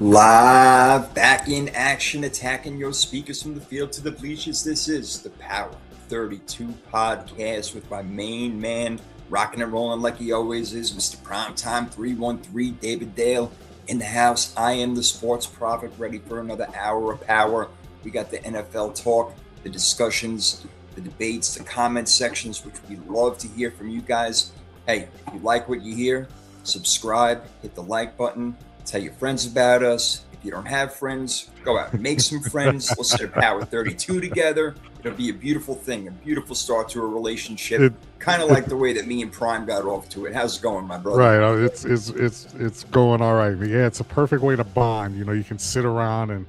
Live, back in action, attacking your speakers from the field to the bleachers. This is the Power 32 podcast with my main man, rocking and rolling like he always is, Mr. Primetime 313, David Dale in the house. I am the sports prophet, ready for another hour of power. We got the NFL talk, the discussions, the debates, the comment sections, which we love to hear from you guys. Hey, if you like what you hear, subscribe, hit the like button. Tell your friends about us. If you don't have friends, go out and make some friends. Listen to Power 32 together. It'll be a beautiful thing, a beautiful start to a relationship. Kind of like the way that me and Prime got off to it. How's it going, my brother? Right, it's going all right. Yeah, it's a perfect way to bond. You know, you can sit around and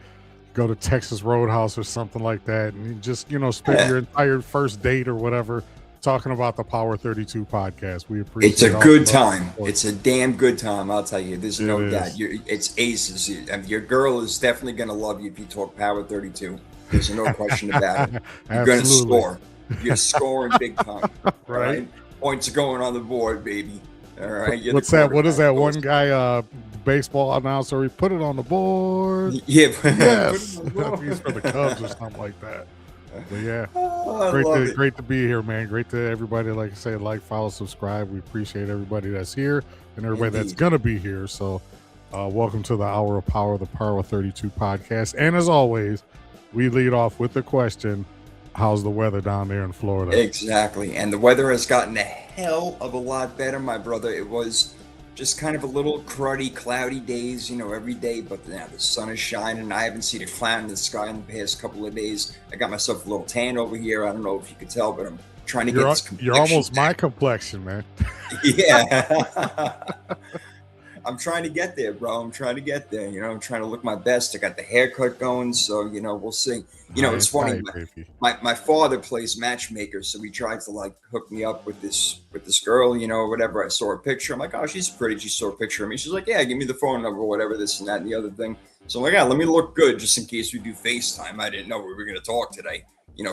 go to Texas Roadhouse or something like that, and you just spend your entire first date or whatever talking about the Power 32 podcast. We appreciate it's a good time. It's a damn good time, I'll tell you. There's no doubt. It's aces. Your girl is definitely going to love you if you talk Power 32. There's no question about it. You're going to score. You're scoring big time. Right? Points are going on the board, baby. All right. What's that? What is that one guy, baseball announcer? He put it on the board. Yeah. Yes. He's for the Cubs or something like that. But yeah, great to be here, man. Great to everybody, like I say, follow, subscribe. We appreciate everybody that's here and everybody that's gonna be here. So welcome to the Hour of Power, the Power 32 podcast. And as always, we lead off with the question, how's the weather down there in Florida? Exactly. And the weather has gotten a hell of a lot better, my brother. It was just kind of a little cruddy, cloudy days, every day. But now the sun is shining. I haven't seen a cloud in the sky in the past couple of days. I got myself a little tan over here. I don't know if you could tell, but I'm trying to get this complexion. You're almost my complexion, man. Yeah. I'm trying to get there, bro. I'm trying to get there. I'm trying to look my best. I got the haircut going, so we'll see. It's funny. My father plays matchmaker, so he tried to hook me up with this girl, or whatever. I saw her picture. I'm like, oh, she's pretty. She saw a picture of me. She's like, yeah, give me the phone number, whatever, this and that and the other thing. So I'm like, yeah, let me look good just in case we do FaceTime. I didn't know we were gonna talk today.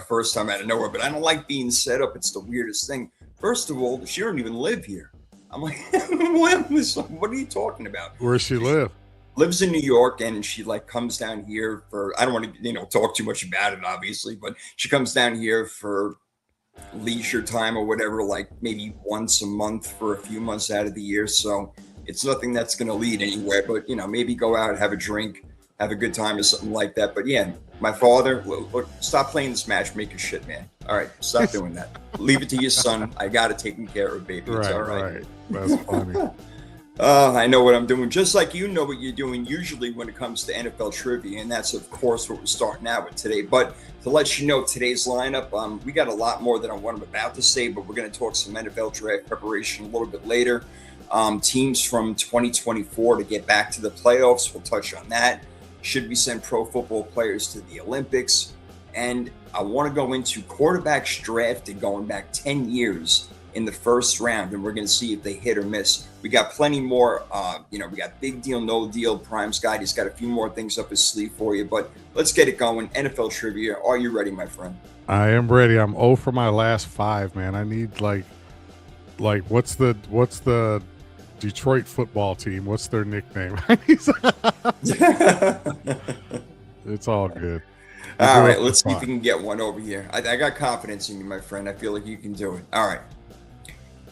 First time out of nowhere, but I don't like being set up. It's the weirdest thing. First of all, she don't even live here. I'm like, what are you talking about? Where does she live? Lives in New York, and she comes down here for, I don't want to, talk too much about it, obviously, but she comes down here for leisure time or whatever, maybe once a month for a few months out of the year. So it's nothing that's going to lead anywhere, but, maybe go out, have a drink, have a good time or something like that. But yeah, my father, look, stop playing this matchmaker shit, man. All right, stop doing that. Leave it to your son. I got it taken care of, baby. It's all right. That's funny. I know what I'm doing, just like you know what you're doing usually when it comes to NFL trivia, and that's, of course, what we're starting out with today. But to let you know today's lineup, we got a lot more than what I'm about to say, but we're going to talk some NFL draft preparation a little bit later. Teams from 2024 to get back to the playoffs, we'll touch on that. Should we send pro football players to the Olympics? And I want to go into quarterbacks drafted going back 10 years in the first round, and we're going to see if they hit or miss. We got plenty more. We got big deal, no deal. Prime's guide. He's got a few more things up his sleeve for you, but let's get it going. NFL trivia. Are you ready, my friend? I am ready. I'm 0 for my last 5, man. I need what's the Detroit football team? What's their nickname? It's all good. All right, let's see if we can get one over here. I got confidence in you, my friend. I feel like you can do it. All right.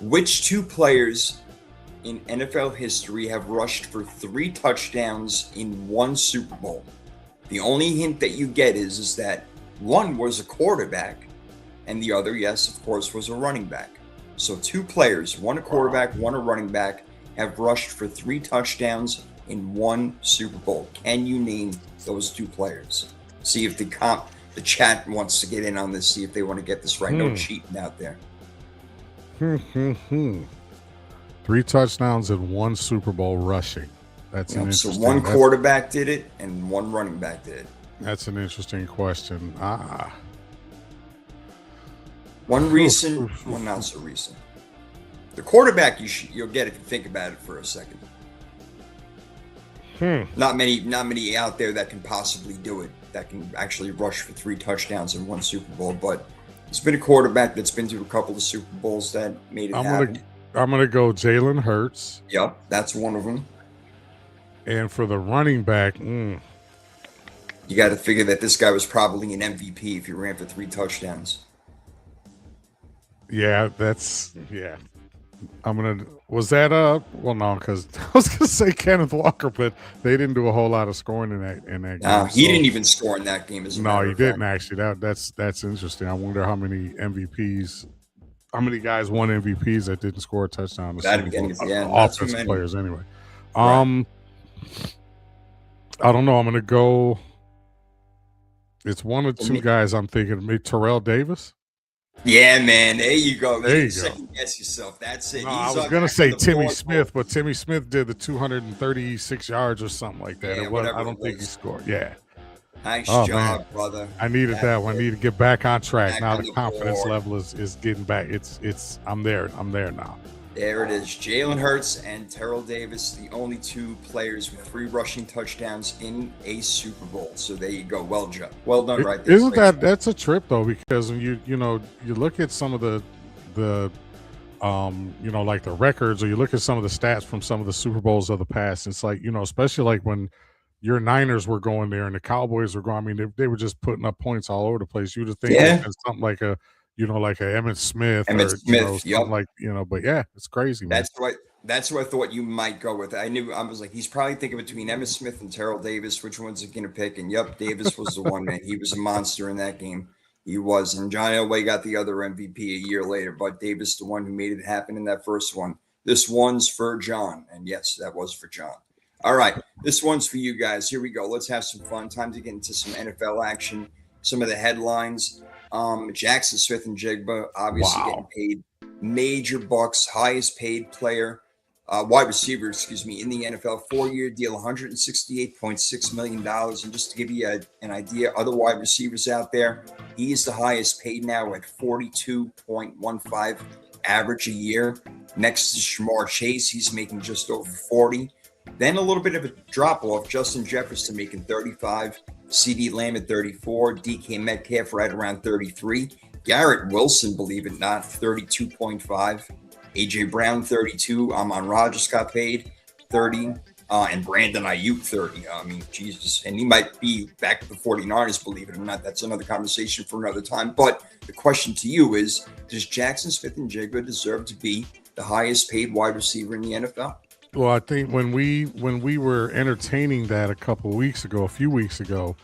Which two players in NFL history have rushed for 3 touchdowns in one Super Bowl? The only hint that you get is that one was a quarterback and the other, yes, of course, was a running back. So 2 players, one a quarterback, one a running back, have rushed for 3 touchdowns in one Super Bowl. Can you name those 2 players? See if the chat wants to get in on this, see if they want to get this right. No cheating out there. 3 touchdowns in one Super Bowl rushing. That's an interesting. So one quarterback did it and one running back did it. That's an interesting question. One recent, one not so recent. The quarterback you'll get if you think about it for a second. Not many out there that can possibly do it, that can actually rush for 3 touchdowns in one Super Bowl. But it's been a quarterback that's been to a couple of Super Bowls that made it happen. I'm gonna go Jalen Hurts. Yep, that's one of them. And for the running back, you got to figure that this guy was probably an MVP if he ran for 3 touchdowns. Yeah, was that well, no, because I was gonna say Kenneth Walker, but they didn't do a whole lot of scoring in that game. He didn't even score in that game. No, he didn't actually. That's interesting. I wonder how many MVPs, how many guys won MVPs that didn't score a touchdown. Offensive players anyway. Right. I don't know. I'm gonna go. It's one of two guys I'm thinking. Maybe Terrell Davis. Yeah, man. There you go. Second guess yourself. That's it. No, I was going to say Timmy Smith, but Timmy Smith did the 236 yards or something like that. Yeah, I don't think he scored. Yeah. Nice job, man. Brother. I needed that one. I need to get back on track. Now the confidence level is getting back. I'm there. I'm there now. There it is. Jalen Hurts and Terrell Davis, the only 2 players with 3 rushing touchdowns in a Super Bowl. So there you go. Well done, right there. Isn't that's a trip though? Because when you look at some of the like the records, or you look at some of the stats from some of the Super Bowls of the past, it's like, especially like when your Niners were going there and the Cowboys were going, I mean, they were just putting up points all over the place. You would think something like a like a Emmitt Smith, but yeah, it's crazy, man. That's who I thought you might go with. I was like, he's probably thinking between Emmitt Smith and Terrell Davis, which one's he gonna pick? And Davis was the one, man. He was a monster in that game. He was. And John Elway got the other MVP a year later, but Davis, the one who made it happen in that first one. This one's for John. And yes, that was for John. All right. This one's for you guys. Here we go. Let's have some fun. Time to get into some NFL action. Some of the headlines. Jackson Smith-Njigba, obviously getting paid major bucks, highest paid player, wide receiver, in the NFL, 4-year deal, $168.6 million. And just to give you an idea, other wide receivers out there, he is the highest paid now at 42.15 average a year. Next to Shamar Chase, he's making just over 40. Then a little bit of a drop off, Justin Jefferson making 35. CD Lamb at 34, DK Metcalf right around 33, Garrett Wilson, believe it or not, 32.5, AJ Brown 32, Amon-Ra just got paid 30, and Brandon Ayuk 30. I mean, Jesus, and he might be back to the 49ers, believe it or not. That's another conversation for another time. But the question to you is, does Jackson Smith-Njigba deserve to be the highest paid wide receiver in the NFL? Well, I think when we were entertaining that a few weeks ago,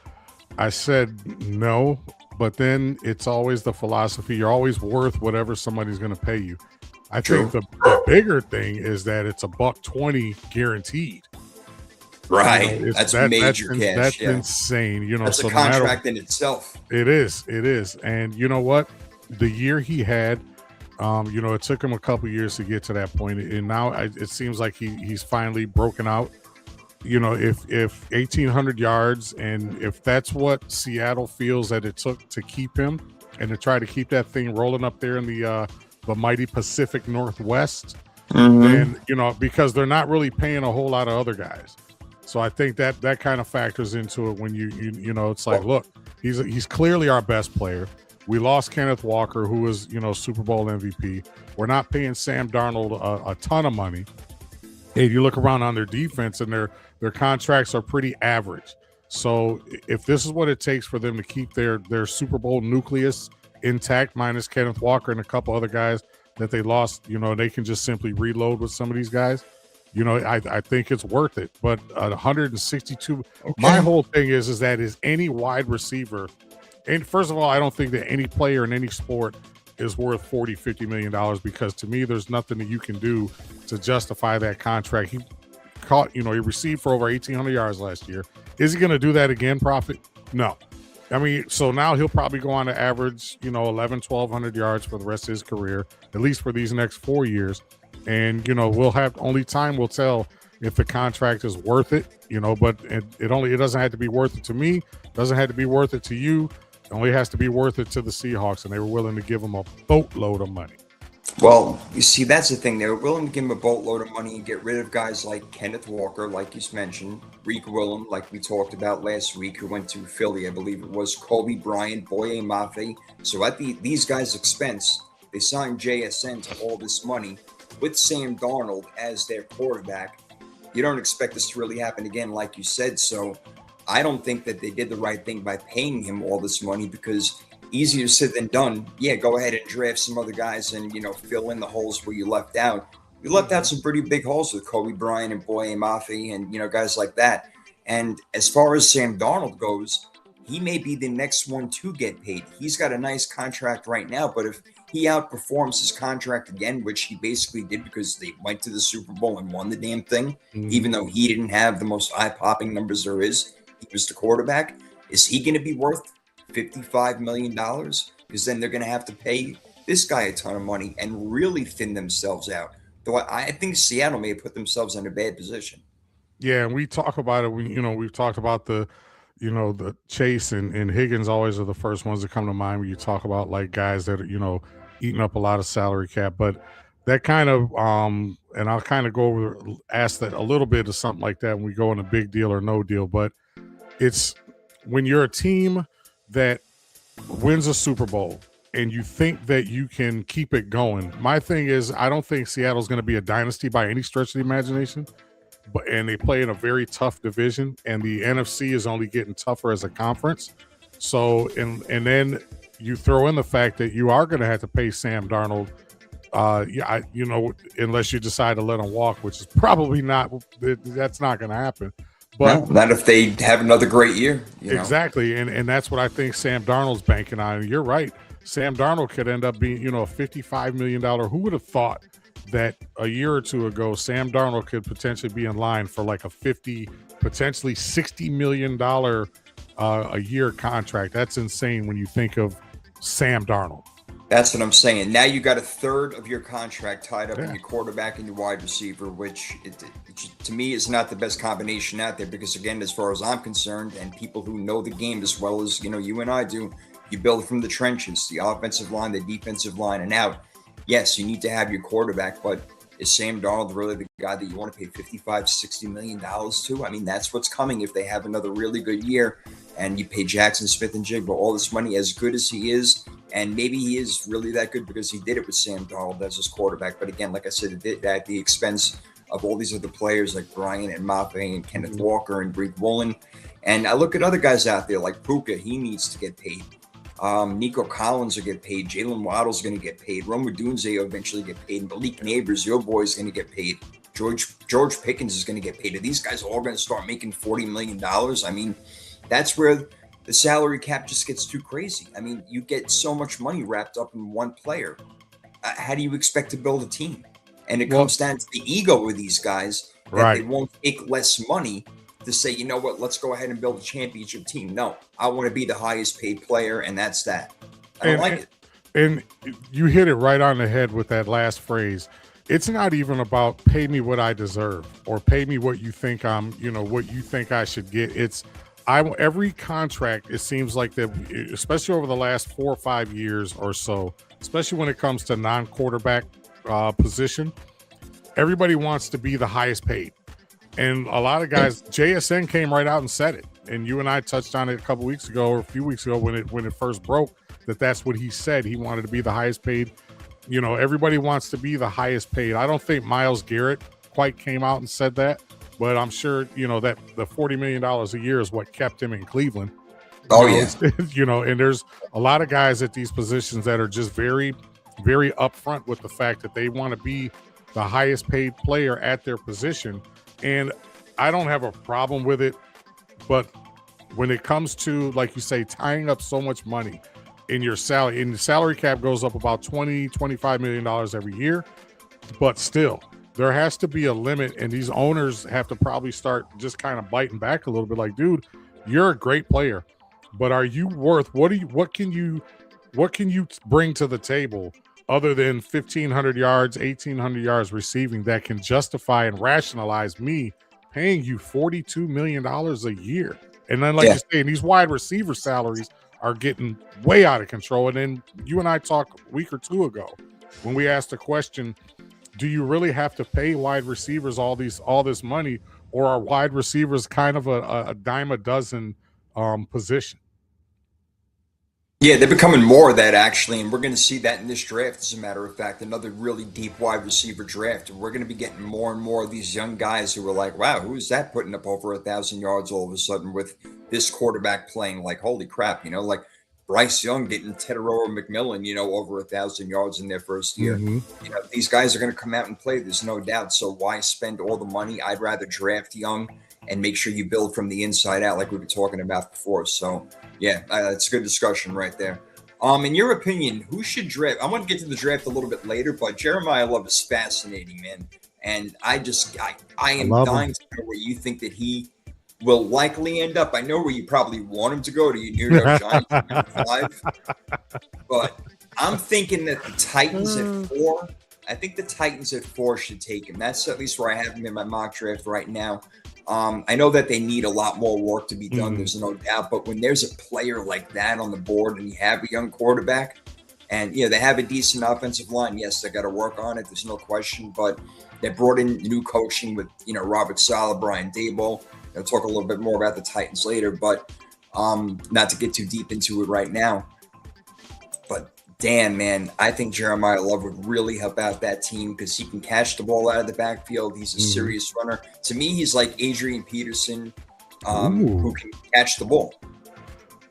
I said no, but then it's always the philosophy. You're always worth whatever somebody's going to pay you. I think the bigger thing is that it's $120 guaranteed. Right. That's major cash. That's insane. That's a contract in itself. It is. And you know what? The year he had, it took him a couple years to get to that point, and now it seems like he's finally broken out. If 1,800 yards, and if that's what Seattle feels that it took to keep him and to try to keep that thing rolling up there in the mighty Pacific Northwest, then because they're not really paying a whole lot of other guys. So I think that kind of factors into it when you it's like, look, he's clearly our best player. We lost Kenneth Walker, who was, Super Bowl MVP. We're not paying Sam Darnold a ton of money. Hey, you look around on their defense, and their contracts are pretty average. So if this is what it takes for them to keep their Super Bowl nucleus intact, minus Kenneth Walker and a couple other guys that they lost, they can just simply reload with some of these guys. I think it's worth it. But 162. Okay. My whole thing is that any wide receiver. And first of all, I don't think that any player in any sport is worth $40-50 million, because to me, there's nothing that you can do to justify that contract. He received for over 1,800 yards last year. Is he going to do that again, Prophet? No. I mean, so now he'll probably go on to average, 1,100-1,200 yards for the rest of his career, at least for these next 4 years. And, only time will tell if the contract is worth it, but it doesn't have to be worth it to me. Doesn't have to be worth it to you. It only has to be worth it to the Seahawks, and they were willing to give him a boatload of money. Well, you see, that's the thing. They were willing to give him a boatload of money and get rid of guys like Kenneth Walker, like you mentioned, Reek Willem, like we talked about last week, who went to Philly, I believe it was, Kobe Bryant, Boye Mafe. So at these guys' expense, they signed JSN to all this money with Sam Darnold as their quarterback. You don't expect this to really happen again, like you said. So I don't think that they did the right thing by paying him all this money, because easier said than done. Yeah, go ahead and draft some other guys and, fill in the holes where you left out. You left out some pretty big holes with Kobe Bryant and Boye Mafe and, guys like that. And as far as Sam Darnold goes, he may be the next one to get paid. He's got a nice contract right now, but if he outperforms his contract again, which he basically did because they went to the Super Bowl and won the damn thing, even though he didn't have the most eye-popping numbers there is, he was the quarterback. Is he going to be worth $55 million? Because then they're going to have to pay this guy a ton of money and really thin themselves out. Though I think Seattle may have put themselves in a bad position. Yeah, and we talk about it. We've talked about the Chase and Higgins always are the first ones that come to mind when you talk about like guys that are, eating up a lot of salary cap. But that kind of and I'll kind of ask that a little bit of something like that when we go in a big deal or no deal. But it's when you're a team that wins a Super Bowl and you think that you can keep it going. My thing is, I don't think Seattle's going to be a dynasty by any stretch of the imagination. And they play in a very tough division, and the NFC is only getting tougher as a conference. So, and then you throw in the fact that you are going to have to pay Sam Darnold, unless you decide to let him walk, which is probably not. That's not going to happen. But no, not if they have another great year. Exactly, and that's what I think Sam Darnold's banking on. And you're right. Sam Darnold could end up being, a $55 million. Who would have thought that a year or two ago, Sam Darnold could potentially be in line for like a potentially $60 million a year contract? That's insane when you think of Sam Darnold. That's what I'm saying. Now you got a third of your contract tied up in your quarterback and your wide receiver, which to me is not the best combination out there, because again, as far as I'm concerned, and people who know the game as well as you and I do, you build from the trenches, the offensive line, the defensive line, and out. Yes, you need to have your quarterback, but is Sam Darnold really the guy that you want to pay $55-60 million to? I mean, that's what's coming if they have another really good year and you pay Jackson Smith-Njigba all this money, as good as he is. And maybe he is really that good because he did it with Sam Darnold as his quarterback. But again, like I said, it did at the expense of all these other players like Bryant and Mafe and Kenneth Walker and Greek Woolen. And I look at other guys out there like Puka. He needs to get paid. Nico Collins will get paid. Jalen Waddle's going to get paid. Rome Odunze will eventually get paid. Malik Neighbors, your boy, is going to get paid. George Pickens is going to get paid. Are these guys all going to start making $40 million? I mean, that's where the salary cap just gets too crazy. I mean, you get so much money wrapped up in one player. How do you expect to build a team? And it comes down to the ego of these guys that they won't take less money to say, you know what, let's go ahead and build a championship team. No, I want to be the highest paid player, and that's that. I don't like it. And you hit it right on the head with that last phrase. It's not even about pay me what I deserve or pay me what you think what you think I should get. It's every contract, it seems like that, especially over the last 4 or 5 years or so, especially when it comes to non-quarterback position, everybody wants to be the highest paid. And a lot of guys, JSN came right out and said it. And you and I touched on it a couple weeks ago or a few weeks ago when it first broke, that's what he said. He wanted to be the highest paid. Everybody wants to be the highest paid. I don't think Myles Garrett quite came out and said that, but I'm sure, that the $40 million a year is what kept him in Cleveland. Oh, yeah. And there's a lot of guys at these positions that are just very, very upfront with the fact that they want to be the highest paid player at their position. And I don't have a problem with it, but when it comes to, like you say, tying up so much money in your salary, and the salary cap goes up about $20-25 million every year, but still, there has to be a limit, and these owners have to probably start just kind of biting back a little bit. Like, dude, you're a great player, but are you worth what can you bring to the table other than 1,500 yards, 1,800 yards receiving that can justify and rationalize me paying you $42 million a year? And then, like you say, these wide receiver salaries are getting way out of control. And then you and I talked a week or two ago when we asked the question, do you really have to pay wide receivers all this money, or are wide receivers kind of a dime a dozen position? Yeah, they're becoming more of that actually, and we're going to see that in this draft. As a matter of fact, another really deep wide receiver draft. And we're going to be getting more and more of these young guys who are like, "Wow, who is that putting up over 1,000 yards all of a sudden with this quarterback playing?" Like, holy crap, like Bryce Young getting Tedoroa McMillan, over 1,000 yards in their first year. These guys are going to come out and play. There's no doubt. So why spend all the money? I'd rather draft young and make sure you build from the inside out, like we were talking about before. So. Yeah, that's a good discussion right there. In your opinion, who should draft? I want to get to the draft a little bit later, but Jeremiah Love is fascinating, man. And I am dying to know where you think that he will likely end up. I know where you probably want him to go to your New York Giants at 5, but I'm thinking that the Titans at 4. I think the Titans at 4 should take him. That's at least where I have him in my mock draft right now. I know that they need a lot more work to be done. There's no doubt. But when there's a player like that on the board and you have a young quarterback and, they have a decent offensive line, yes, they got to work on it. There's no question. But they brought in new coaching with, Robert Saleh, Brian Daboll. I'll talk a little bit more about the Titans later, but not to get too deep into it right now. But damn, man, I think Jeremiah Love would really help out that team because he can catch the ball out of the backfield. He's a serious runner. To me, he's like Adrian Peterson, who can catch the ball.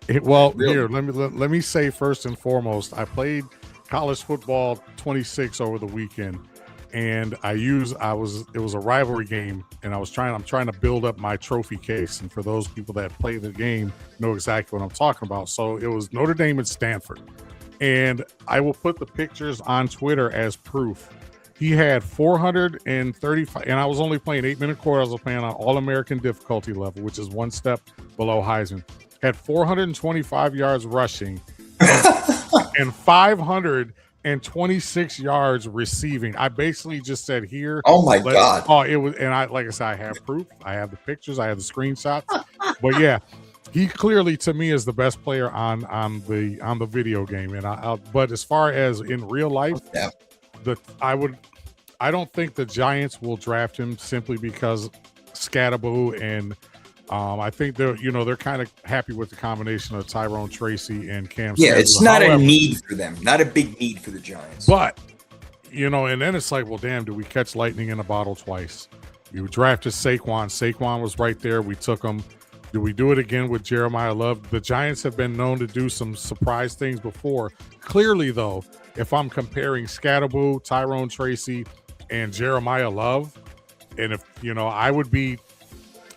Here, let me say first and foremost, I played college football 26 over the weekend, and it was a rivalry game, and I'm trying to build up my trophy case. And for those people that play the game, know exactly what I'm talking about. So it was Notre Dame and Stanford. And I will put the pictures on Twitter as proof. He had 435, and I was only playing 8-minute quarters. I was playing on All-American difficulty level, which is one step below Heisman. Had 425 yards rushing and 526 yards receiving. I basically just said here. Oh my God! Oh, it was, and like I said, I have proof. I have the pictures. I have the screenshots. But yeah. He clearly, to me, is the best player on the video game, and but as far as in real life, I don't think the Giants will draft him simply because Scatterboo, and I think they're kind of happy with the combination of Tyrone Tracy and Cam. Yeah, it's not a need for them, not a big need for the Giants. But and then it's like, well, damn, did we catch lightning in a bottle twice? You drafted Saquon. Saquon was right there. We took him. Do we do it again with Jeremiah Love? The Giants have been known to do some surprise things before. Clearly, though, if I'm comparing Scatterboo, Tyrone Tracy, and Jeremiah Love, and if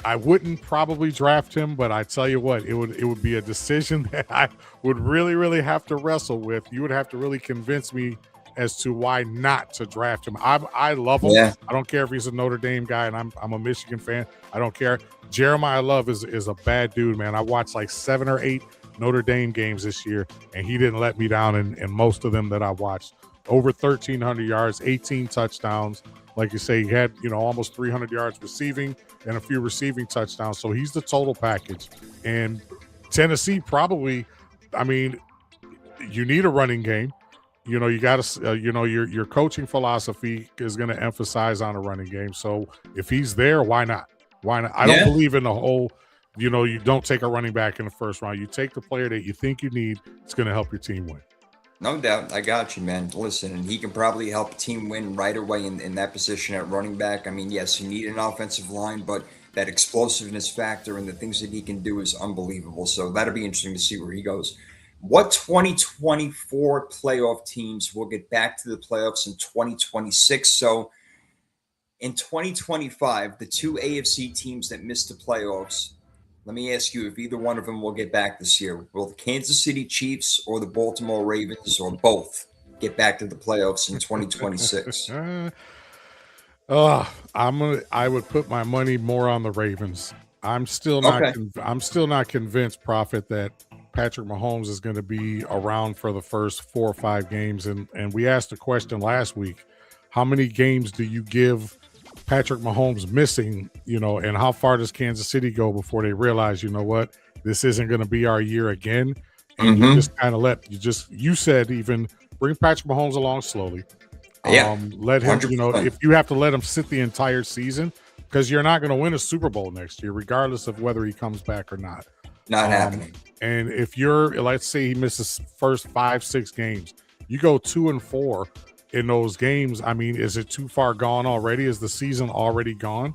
I wouldn't probably draft him, but I tell you what, it would be a decision that I would really, really have to wrestle with. You would have to really convince me as to why not to draft him. I love him. Yeah. I don't care if he's a Notre Dame guy, and I'm a Michigan fan. I don't care. Jeremiah Love is a bad dude, man. I watched like 7 or 8 Notre Dame games this year, and he didn't let me down in most of them that I watched. Over 1,300 yards, 18 touchdowns. Like you say, he had almost 300 yards receiving and a few receiving touchdowns. So he's the total package. And Tennessee probably, you need a running game. You got to, your coaching philosophy is going to emphasize on a running game. So if he's there, why not? Why not? I don't believe in the whole, you don't take a running back in the first round. You take the player that you think you need. It's going to help your team win. No doubt. I got you, man. Listen, and he can probably help a team win right away in that position at running back. Yes, you need an offensive line, but that explosiveness factor and the things that he can do is unbelievable. So that'll be interesting to see where he goes. What 2024 playoff teams will get back to the playoffs in 2026? So in 2025, the 2 AFC teams that missed the playoffs, let me ask you if either one of them will get back this year. Will the Kansas City Chiefs or the Baltimore Ravens or both get back to the playoffs in 2026? I would put my money more on the Ravens. I'm still not convinced, Prophet, that Patrick Mahomes is going to be around for the first 4 or 5 games. And we asked a question last week: how many games do you give Patrick Mahomes missing? And how far does Kansas City go before they realize, this isn't going to be our year again? And you just kind of you said even bring Patrick Mahomes along slowly. Let him, 100%. If you have to let him sit the entire season, because you're not going to win a Super Bowl next year, regardless of whether he comes back or not. Not happening. And if you're, let's say he misses first 5-6 games, you go 2-4 in those games. I mean, is it too far gone already? Is the season already gone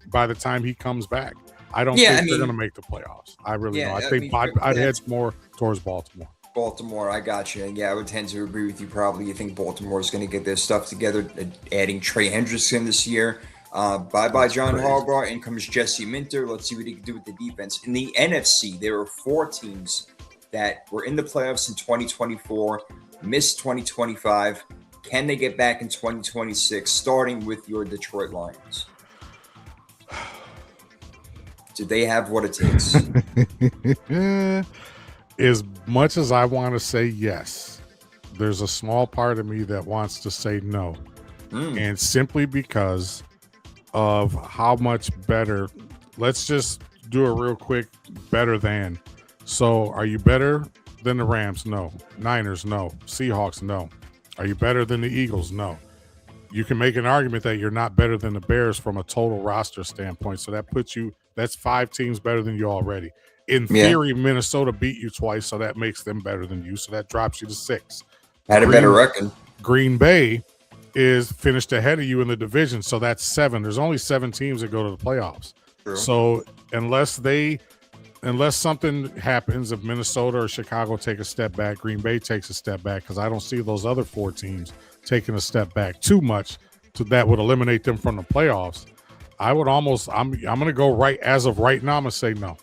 by the time he comes back? I don't think they're going to make the playoffs. I really don't. I think I'd head more towards Baltimore. Baltimore, I got you. Yeah, I would tend to agree with you probably. You think Baltimore is going to get their stuff together, adding Trey Hendrickson this year. Bye-bye John Harbaugh. In comes Jesse Minter. Let's see what he can do with the defense. In the NFC, there are 4 teams that were in the playoffs in 2024, missed 2025. Can they get back in 2026, starting with your Detroit Lions? Do they have what it takes? As much as I want to say yes, there's a small part of me that wants to say no. And simply because of how much better, let's just do a real quick better than. So are you better than the Rams? No. Niners? No. Seahawks? No. Are you better than the Eagles? No. You can make an argument that you're not better than the Bears from a total roster standpoint. So that puts you, that's 5 teams better than you already. In theory, Minnesota beat you twice, so that makes them better than you. So that drops you to 6. Had a better record. Green Bay is finished ahead of you in the division, so that's 7. There's only 7 teams that go to the playoffs. True. So unless something happens, if Minnesota or Chicago take a step back, Green Bay takes a step back, because I don't see those other 4 teams taking a step back too much, so that would eliminate them from the playoffs. I would almost, I'm going to go right as of right now. I'm going to say no.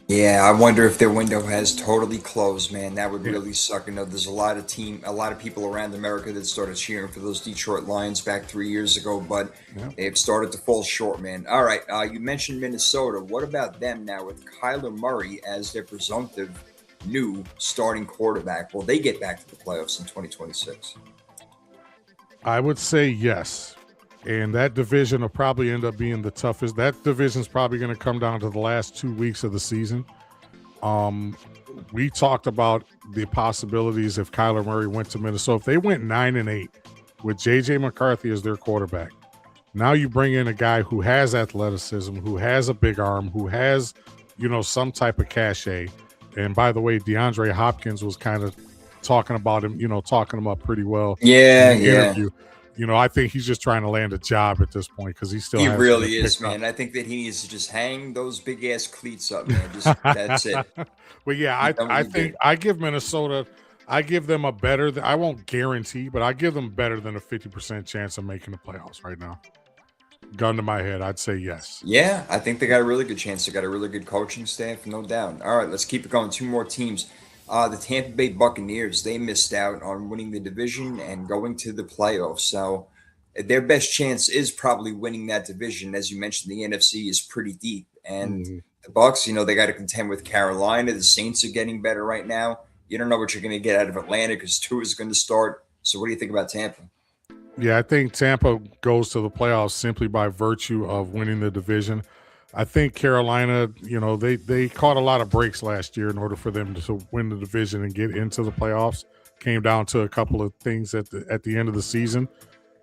Yeah, I wonder if their window has totally closed, man. That would really suck. I know there's a lot of people around America that started cheering for those Detroit Lions back 3 years ago, but they've started to fall short, man. All right, you mentioned Minnesota. What about them now with Kyler Murray as their presumptive new starting quarterback? Will they get back to the playoffs in 2026? I would say yes. And that division will probably end up being the toughest. That division's probably going to come down to the last 2 weeks of the season. We talked about the possibilities if Kyler Murray went to Minnesota. If they went 9-8 with J.J. McCarthy as their quarterback, now you bring in a guy who has athleticism, who has a big arm, who has, some type of cachet. And by the way, DeAndre Hopkins was kind of talking about him, talking him up pretty well. Yeah, in the interview. I think he's just trying to land a job at this point because he really is, man. I think that he needs to just hang those big ass cleats up, man. That's it. But yeah, I think I give Minnesota, I give them a better. I won't guarantee, but I give them better than a 50% chance of making the playoffs right now. Gun to my head, I'd say yes. Yeah, I think they got a really good chance. They got a really good coaching staff, no doubt. All right, let's keep it going. 2 more teams. The Tampa Bay Buccaneers, they missed out on winning the division and going to the playoffs. So their best chance is probably winning that division. As you mentioned, the NFC is pretty deep. And the Bucs, they got to contend with Carolina. The Saints are getting better right now. You don't know what you're going to get out of Atlanta because Tua is going to start. So what do you think about Tampa? Yeah, I think Tampa goes to the playoffs simply by virtue of winning the division. I think Carolina, they caught a lot of breaks last year in order for them to win the division and get into the playoffs. Came down to a couple of things at the end of the season.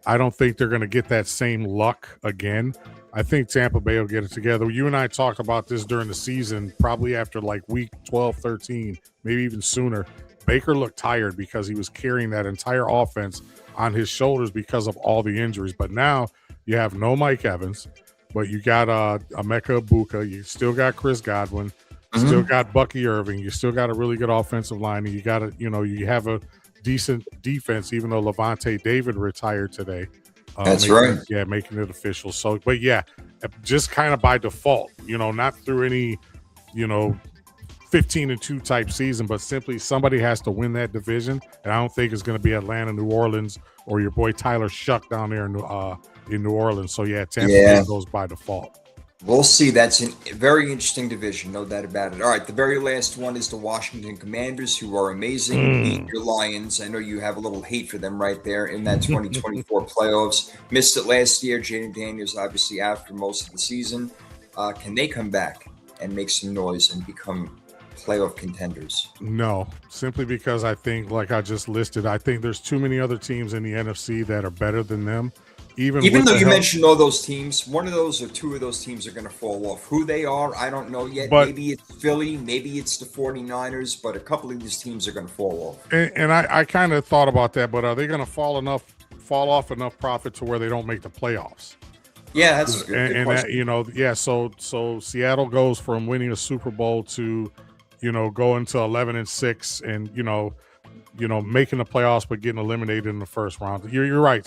I don't think they're going to get that same luck again. I think Tampa Bay will get it together. You and I talked about this during the season, probably after like week 12, 13, maybe even sooner. Baker looked tired because he was carrying that entire offense on his shoulders because of all the injuries. But now you have no Mike Evans. But you got Emeka Egbuka. You still got Chris Godwin. Still got Bucky Irving. You still got a really good offensive line. And you got you have a decent defense, even though Levante David retired today. That's right. Yeah, making it official. So, but yeah, just kind of by default, not through any, 15-2 type season, but simply somebody has to win that division. And I don't think it's going to be Atlanta, New Orleans, or your boy Tyler Shuck down there in New Orleans. So yeah, Tampa Bay goes by default. We'll see. That's a very interesting division, no doubt about it. All right, the very last one is the Washington Commanders, who are amazing. Beat your Lions. I know you have a little hate for them right there in that 2024 playoffs. Missed it last year. Jaden Daniels obviously out for most of the season. Can they come back and make some noise and become playoff contenders? No, simply because I think, like I just listed, I think there's too many other teams in the NFC that are better than them Even though you mentioned all those teams, one of those or two of those teams are going to fall off. Who they are, I don't know yet. But maybe it's Philly, maybe it's the 49ers, but a couple of these teams are going to fall off. And I kind of thought about that, but are they going to fall off enough profit to where they don't make the playoffs? Yeah, that's a good question. So Seattle goes from winning a Super Bowl to, going to 11-6 and, making the playoffs but getting eliminated in the first round. You're right.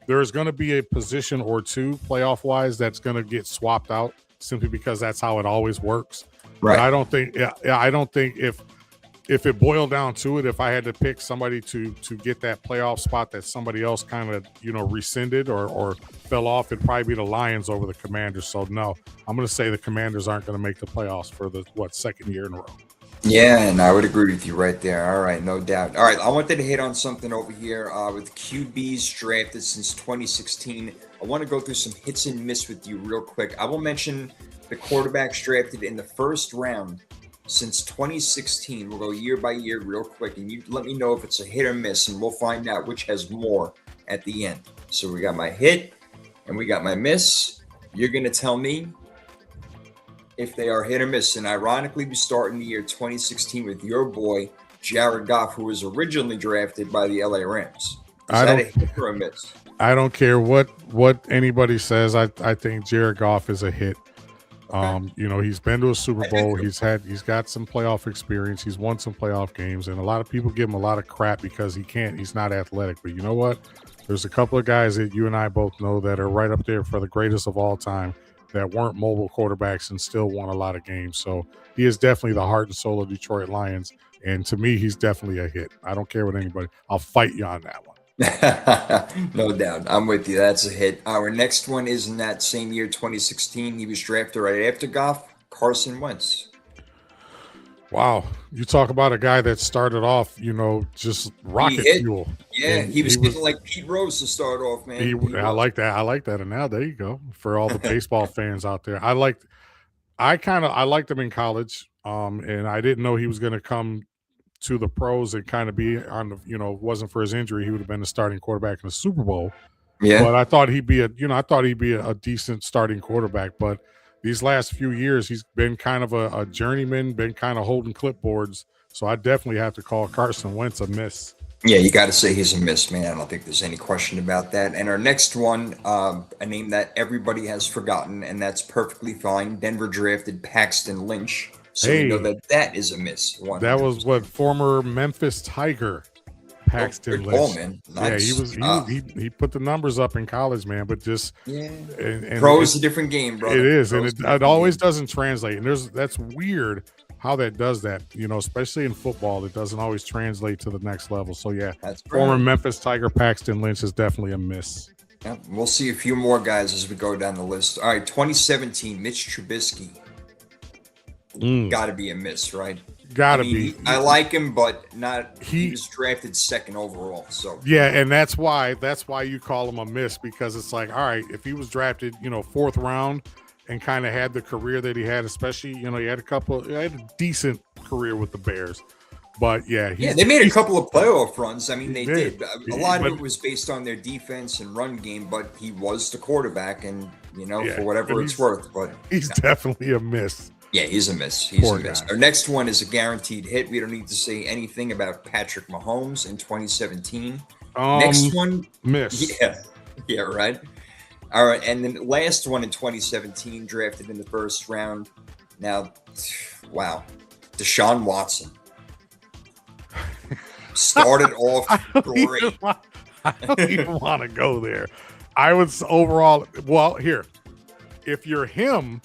There's going to be a position or two playoff wise that's going to get swapped out simply because that's how it always works. Right. But I don't think if it boiled down to it, if I had to pick somebody to get that playoff spot that somebody else kind of, rescinded or fell off, it'd probably be the Lions over the Commanders. So no, I'm going to say the Commanders aren't going to make the playoffs for the second year in a row. Yeah, and I would agree with you right there. All right, no doubt. All right, I wanted to hit on something over here with QBs drafted since 2016. I want to go through some hits and miss with you real quick. I will mention the quarterbacks drafted in the first round since 2016. We'll go year by year real quick, and you let me know if it's a hit or miss, and we'll find out which has more at the end. So we got my hit, and we got my miss. You're going to tell me if they are hit or miss. And ironically, we start in the year 2016 with your boy, Jared Goff, who was originally drafted by the LA Rams. Is that a hit or a miss? I don't care what anybody says. I think Jared Goff is a hit. Okay. He's been to a Super Bowl. He's got some playoff experience. He's won some playoff games, and a lot of people give him a lot of crap because he's not athletic. But you know what? There's a couple of guys that you and I both know that are right up there for the greatest of all time that weren't mobile quarterbacks and still won a lot of games. So he is definitely the heart and soul of Detroit Lions. And to me, he's definitely a hit. I don't care what anybody. I'll fight you on that one. No doubt. I'm with you. That's a hit. Our next one is in that same year, 2016. He was drafted right after Goff, Carson Wentz. Wow. You talk about a guy that started off, just rocket fuel. Yeah, he was getting like Pete Rose to start off, man. I like that. And now there you go. For all the baseball fans out there. I liked him in college. And I didn't know he was going to come to the pros and kind of be on the, wasn't for his injury, he would have been the starting quarterback in the Super Bowl. Yeah. But I thought he'd be a decent starting quarterback. But these last few years, he's been kind of a journeyman, been kind of holding clipboards. So I definitely have to call Carson Wentz a miss. Yeah, you got to say he's a miss, man. I don't think there's any question about that. And our next one, a name that everybody has forgotten, and that's perfectly fine. Denver drafted Paxton Lynch. So we know that is a miss. 100%. That was former Memphis Tiger Paxton Lynch. Ball, man. Nice. Yeah, he put the numbers up in college, man. But just and pro is a different game, bro. It is, and it always doesn't translate. And that's weird how that does that. Especially in football, it doesn't always translate to the next level. So yeah, former Memphis Tiger Paxton Lynch is definitely a miss. Yeah, we'll see a few more guys as we go down the list. All right, 2017, Mitch Trubisky. Got to be a miss, right? Gotta be. I like him, but not. He was drafted second overall, so yeah, and that's why you call him a miss, because it's like, all right, if he was drafted, fourth round, and kind of had the career that he had, especially, he had a decent career with the Bears, but yeah, they made a couple of playoff runs. I mean, they did. A lot of it was based on their defense and run game, but he was the quarterback, and for whatever it's worth, but he's definitely a miss. Yeah, he's a miss. He's a miss. Our next one is a guaranteed hit. We don't need to say anything about Patrick Mahomes in 2017. Next one, miss. Yeah, right. All right, and then the last one in 2017, drafted in the first round. Now, wow, Deshaun Watson started off great. I don't even want to go there. I was overall, here, if you're him,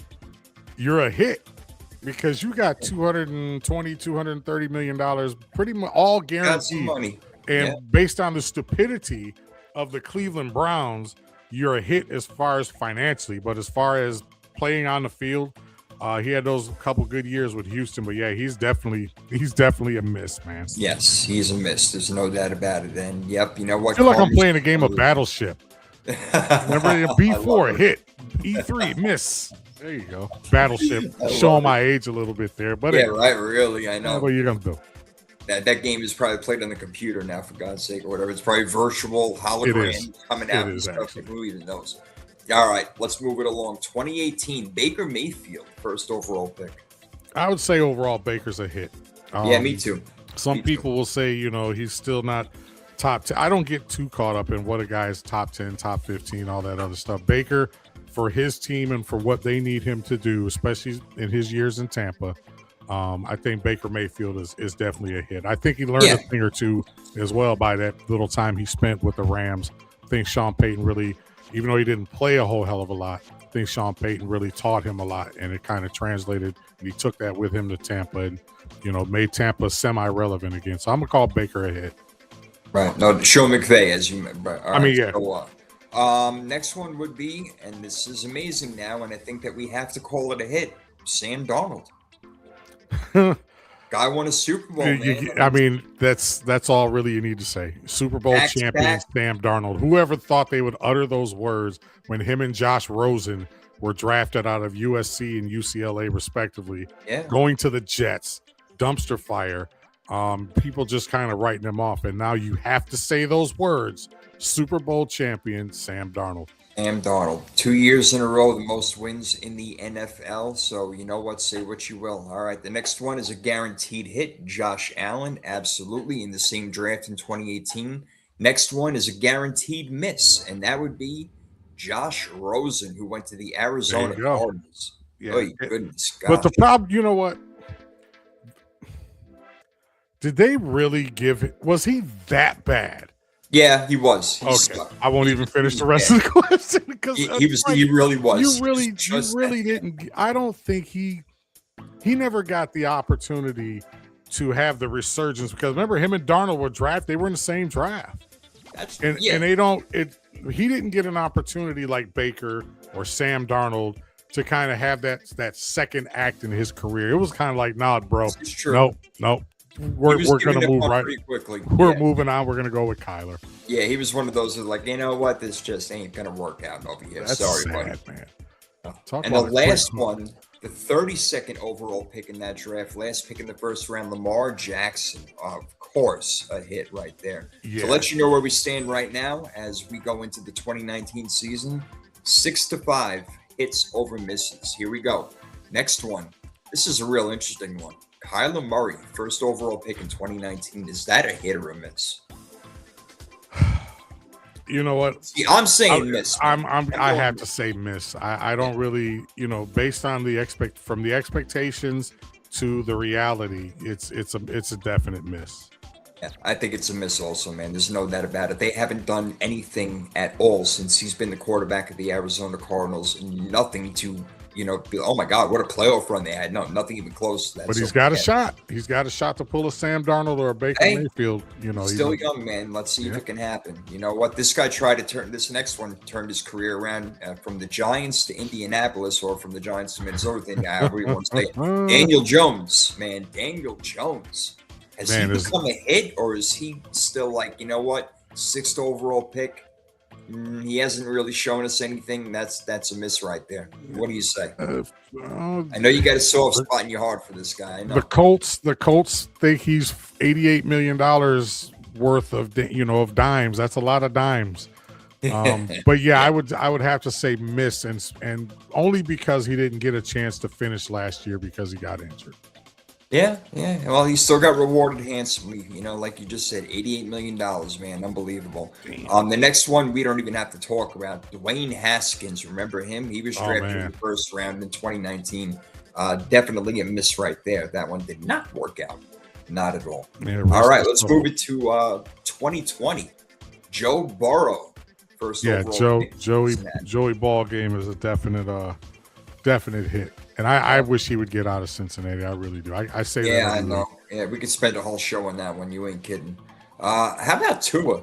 you're a hit. Because you got $230 million, pretty much all guaranteed. Got some money. And based on the stupidity of the Cleveland Browns, you're a hit as far as financially. But as far as playing on the field, he had those couple good years with Houston. But yeah, he's definitely a miss, man. Yes, he's a miss. There's no doubt about it. And yep, you know what? I feel like I'm playing a game of Battleship. Remember, B4 hit, E3 miss. There you go. Battleship. Showing my age a little bit there. But right, really, I know. What are you going to do? That game is probably played on the computer now, for God's sake, or whatever. It's probably virtual hologram coming out and stuff. Who even knows? All right, let's move it along. 2018, Baker Mayfield, first overall pick. I would say overall Baker's a hit. Yeah, me too. Some people will say, he's still not top 10. I don't get too caught up in what a guy's top 10, top 15, all that other stuff. Baker, for his team and for what they need him to do, especially in his years in Tampa, I think Baker Mayfield is definitely a hit. I think he learned a thing or two as well by that little time he spent with the Rams. I think Sean Payton really, even though he didn't play a whole hell of a lot, I think Sean Payton really taught him a lot, and it kind of translated, and he took that with him to Tampa and, made Tampa semi-relevant again. So I'm going to call Baker a hit. Right. No, Sean McVay, as you remember. Yeah. So, next one would be, and this is amazing now, and I think that we have to call it a hit, Sam Darnold. Guy won a Super Bowl. That's all really you need to say. Super Bowl champion Sam Darnold. Whoever thought they would utter those words when him and Josh Rosen were drafted out of USC and UCLA respectively, going to the Jets, dumpster fire. People just kind of writing them off, and now you have to say those words. Super Bowl champion Sam Darnold. Sam Darnold, 2 years in a row, the most wins in the NFL. So you know what? Say what you will. All right, the next one is a guaranteed hit. Josh Allen, absolutely, in the same draft in 2018. Next one is a guaranteed miss, and that would be Josh Rosen, who went to the Arizona Cardinals. Yeah. Oh, goodness God. But the problem, you know what? Did they really give it? Was he that bad? Yeah, he was. Okay, I won't even finish the rest of the question because he really was. You really didn't. I don't think he never got the opportunity to have the resurgence, because remember, him and Darnold were drafted. They were in the same draft. And they don't. He didn't get an opportunity like Baker or Sam Darnold to kind of have that second act in his career. It was kind of like, nah, bro, nope. We're going to move right quickly. We're moving on. We're going to go with Kyler. Yeah, he was one of those who like, you know what? This just ain't going to work out over here. That's sorry, sad, man. And the last one, the 32nd overall pick in that draft, last pick in the first round, Lamar Jackson, of course, a hit right there. Yeah. To let you know where we stand right now as we go into the 2019 season, 6-5 hits over misses. Here we go. Next one. This is a real interesting one. Kyler Murray, first overall pick in 2019. Is that a hit or a miss? You know what? See, I'm saying miss. I have to say miss. I don't really, based on from the expectations to the reality, it's a definite miss. Yeah, I think it's a miss also, man. There's no doubt about it. They haven't done anything at all since he's been the quarterback of the Arizona Cardinals. Nothing to oh my God, what a playoff run they had. No, nothing even close to that. But he's got a shot. He's got a shot to pull a Sam Darnold or a Baker Mayfield. Still young, man. Let's see if it can happen. You know what? This guy tried to turned his career around from the Giants to Indianapolis, or from the Giants to Minnesota. However you want to say it. Daniel Jones, man. Daniel Jones. Has he become a hit, or is he still like, you know what? 6th overall pick. He hasn't really shown us anything. That's a miss right there. What do you say? I know you got a soft spot in your heart for this guy. I know. The Colts think he's $88 million worth of dimes. That's a lot of dimes. But yeah, I would have to say miss, and only because he didn't get a chance to finish last year because he got injured. Yeah. Well, he still got rewarded handsomely, like you just said, $88 million, man. Unbelievable. The next one we don't even have to talk about. Dwayne Haskins, remember him? He was drafted in the first round in 2019. Definitely a miss right there. That one did not work out. Not at all. All right, let's move it to 2020. Joe Burrow, first overall. Joey Ball game is a definite hit. And I wish he would get out of Cincinnati. I really do. I say that. Yeah, I know. Yeah, we could spend a whole show on that one. You ain't kidding. How about Tua?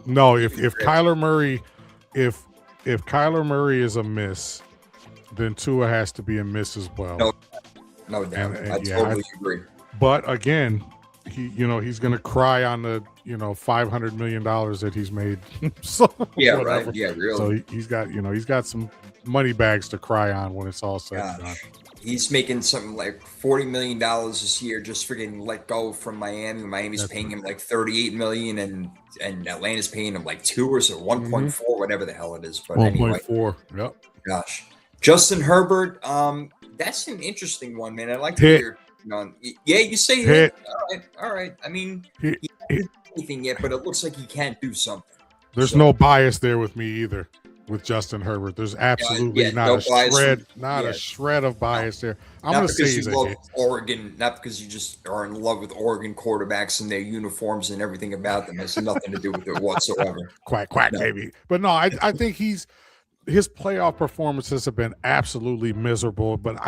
No, if Kyler Murray, if Kyler Murray is a miss, then Tua has to be a miss as well. No doubt. I totally agree. But again, he's going to cry on the $500 million that he's made. So whatever. Right. Yeah, really. So he's got some money bags to cry on when it's all said and done. he's making something like $40 million this year just for getting let go from Miami. Miami's paying him like $38 million, and Atlanta's paying him like 2 or so 1.4, whatever the hell it is. But 1.4. Yep. Gosh, Justin Herbert. That's an interesting one, man. I like to hear. Yeah, you say hit. All right. I mean, he hasn't done anything yet, but it looks like he can't do something. There's no bias there with me either. With Justin Herbert, there's absolutely not a shred of bias there. I'm going to say he's a hit. Oregon, not because you just are in love with Oregon quarterbacks and their uniforms and everything about them. It's nothing to do with it whatsoever. Quack, baby. But no, I think his playoff performances have been absolutely miserable. But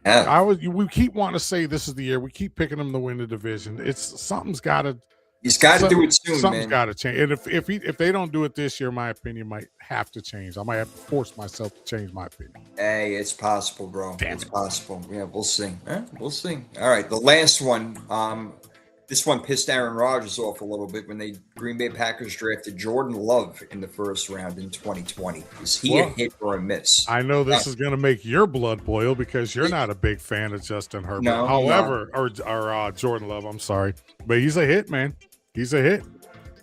we keep wanting to say this is the year. We keep picking him to win the division. Something's got to. He's got to do it soon, Something's got to change. And if they don't do it this year, my opinion might have to change. I might have to force myself to change my opinion. Hey, it's possible, bro. It's possible. Yeah, we'll see. We'll see. All right, the last one. This one pissed Aaron Rodgers off a little bit when the Green Bay Packers drafted Jordan Love in the first round in 2020. Is he a hit or a miss? I know this is going to make your blood boil because you're not a big fan of Justin Herbert. Or Jordan Love. I'm sorry, but he's a hit, man. He's a hit.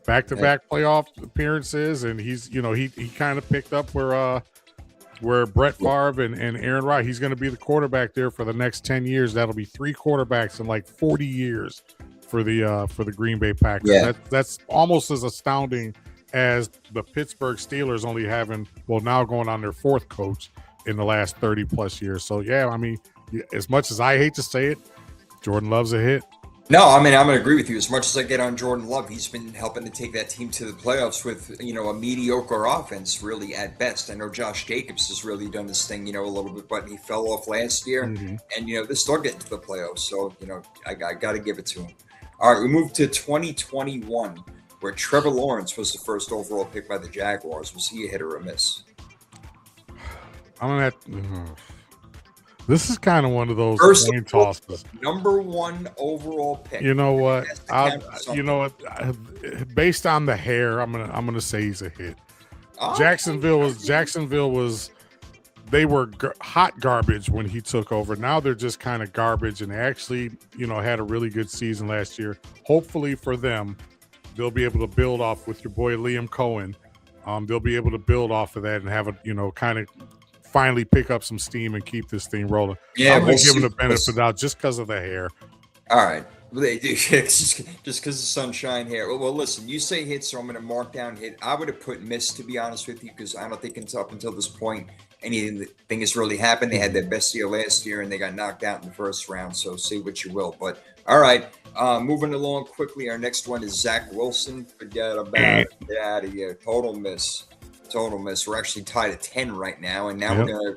Back-to-back playoff appearances, and he's he kind of picked up where Brett Favre and Aaron Rodgers. He's going to be the quarterback there for the next 10 years. That'll be 3 quarterbacks in like 40 years for the Green Bay Packers. Yeah. That's almost as astounding as the Pittsburgh Steelers only having now going on their 4th coach in the last 30 plus years. So yeah, I mean, as much as I hate to say it, Jordan Love's a hit. No, I mean, I'm going to agree with you. As much as I get on Jordan Love, he's been helping to take that team to the playoffs with, a mediocre offense, really, at best. I know Josh Jacobs has really done this thing, a little bit, but he fell off last year. Mm-hmm. And, they're still getting to the playoffs. So, I got to give it to him. All right, we move to 2021, where Trevor Lawrence was the first overall pick by the Jaguars. Was he a hit or a miss? This is kind of one of those coin tosses. Number 1 overall pick. You know what? Based on the hair, I'm gonna say he's a hit. Jacksonville was. They were hot garbage when he took over. Now they're just kind of garbage, and they actually, had a really good season last year. Hopefully for them, they'll be able to build off with your boy Liam Cohen. They'll be able to build off of that and have a, kind of finally pick up some steam and keep this thing rolling. Yeah, I'm going to give him the benefit of the doubt just because of the hair. All right. Just because of sunshine hair. Well, listen, you say hit, so I'm going to mark down hit. I would have put miss, to be honest with you, because I don't think up until this point anything has really happened. They had their best year last year, and they got knocked out in the first round, so say what you will. But, all right, moving along quickly, our next one is Zach Wilson. Forget about it. Get out of here. Total miss. We're actually tied at 10 right now, and now we're